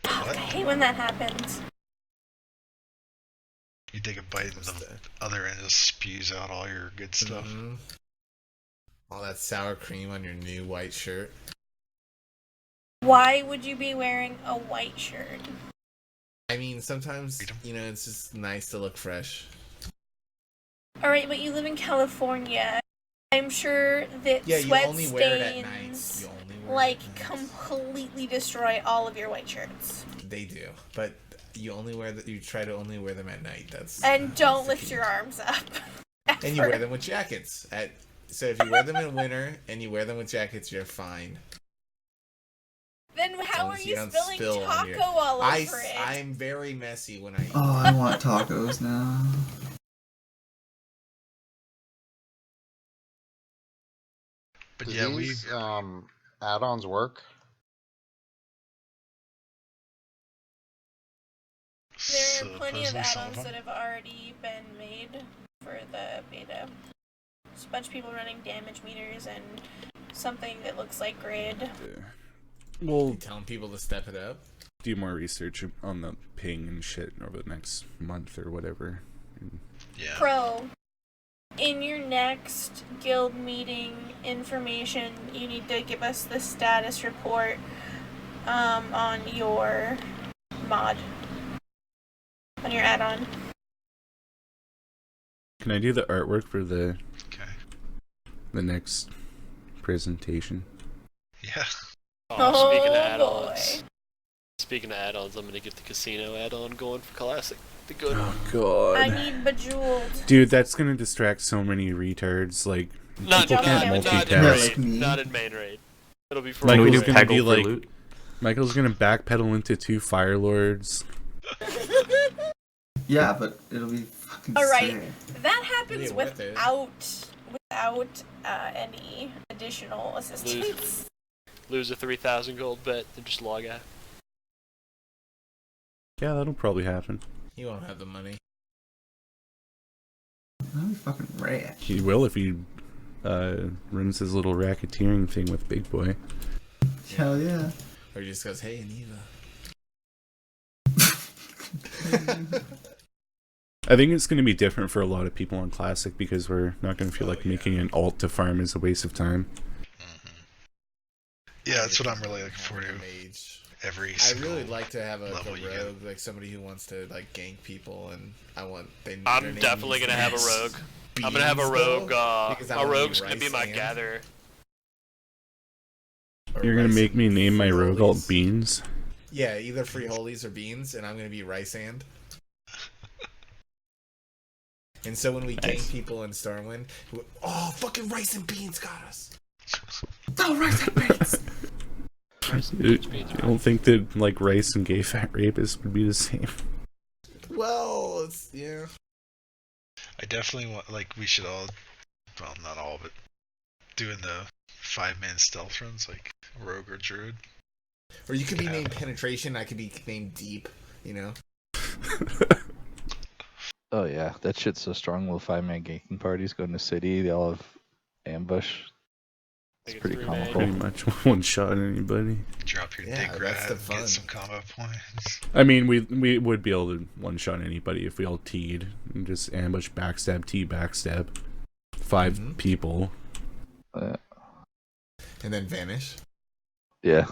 I hate when that happens. You take a bite and the other end just spews out all your good stuff. Mhm. All that sour cream on your new white shirt. Why would you be wearing a white shirt? I mean, sometimes, you know, it's just nice to look fresh. Alright, but you live in California. I'm sure that Yeah, you sweat only wear it at stains night. You only wear like it at night. completely destroy all of your white shirts. They do, but you only wear you try to only wear them at night. That's And don't lift your arms up. and you wear them with jackets. So if you wear them in winter and you wear them with jackets, you're fine. Then how long are as you don't spilling spill on your- taco all over it? I'm very messy when I eat. Oh, I want tacos now. But Do yeah, these add-ons work? There are plenty of Supposedly some of add-ons them. that have already been made for the beta. There's a bunch of people running damage meters and something that looks like grid. We'll telling people to step it up. do more research on the ping and shit over the next month or whatever. Yeah. Pro, in your next guild meeting information, you need to give us the status report on your mod. On your add-on. Can I do the artwork for the next presentation? Yeah. Oh, Speaking of boy. add-ons, I'm gonna get the casino add-on going for Classic. The good one. God. I need Bejeweled. Dude, that's gonna distract so many retards. Like, Not people can't in multitask. raid. Not in main raid. It'll be for Michael's raid. gonna be like, Michael's gonna backpedal into 2 Fire Lords. Yeah, but it'll be fucking Alright, sick. that happens Yeah, worth it. without any additional assistance. Lose a 3,000 gold bet, then just log out. Yeah, that'll probably happen. You won't have the money. That'll be fucking rad. He will if he runs his little racketeering thing with Big Boy. Hell yeah. Or he just goes, hey, Anita. I think it's going to be different for a lot of people on Classic because we're not going to feel like making an alt to farm is a waste of time. Yeah, that's what I'm really looking forward to. Every I really single like to have a level you get. rogue, like somebody who wants to like gank people, and I'm definitely gonna have a rogue. I'm gonna have a rogue. A rogue's gonna be my gatherer. You're going to make me name my rogue alt Beans? Yeah, either free holies or beans, and I'm gonna be rice and. And so when we gank people in Stormwind, oh, fucking rice and beans got us. Oh, rice and beans. You don't think that like rice and gay fat rapists would be the same? Well, yeah. I definitely want, like, we should all, well, not all, but doing the 5-man stealth runs, like rogue or druid. Or you could be named penetration. I could be named deep. You know. Oh yeah, that shit's so strong. Little 5-man ganking parties going to city. They all have ambush. It's pretty comical. Pretty much one shot at anybody. Drop your dick rat, get some combo points. I mean, we would be able to one shot anybody if we all teed and just ambush, backstab, tee, backstab, 5 people. And then vanish. Yeah.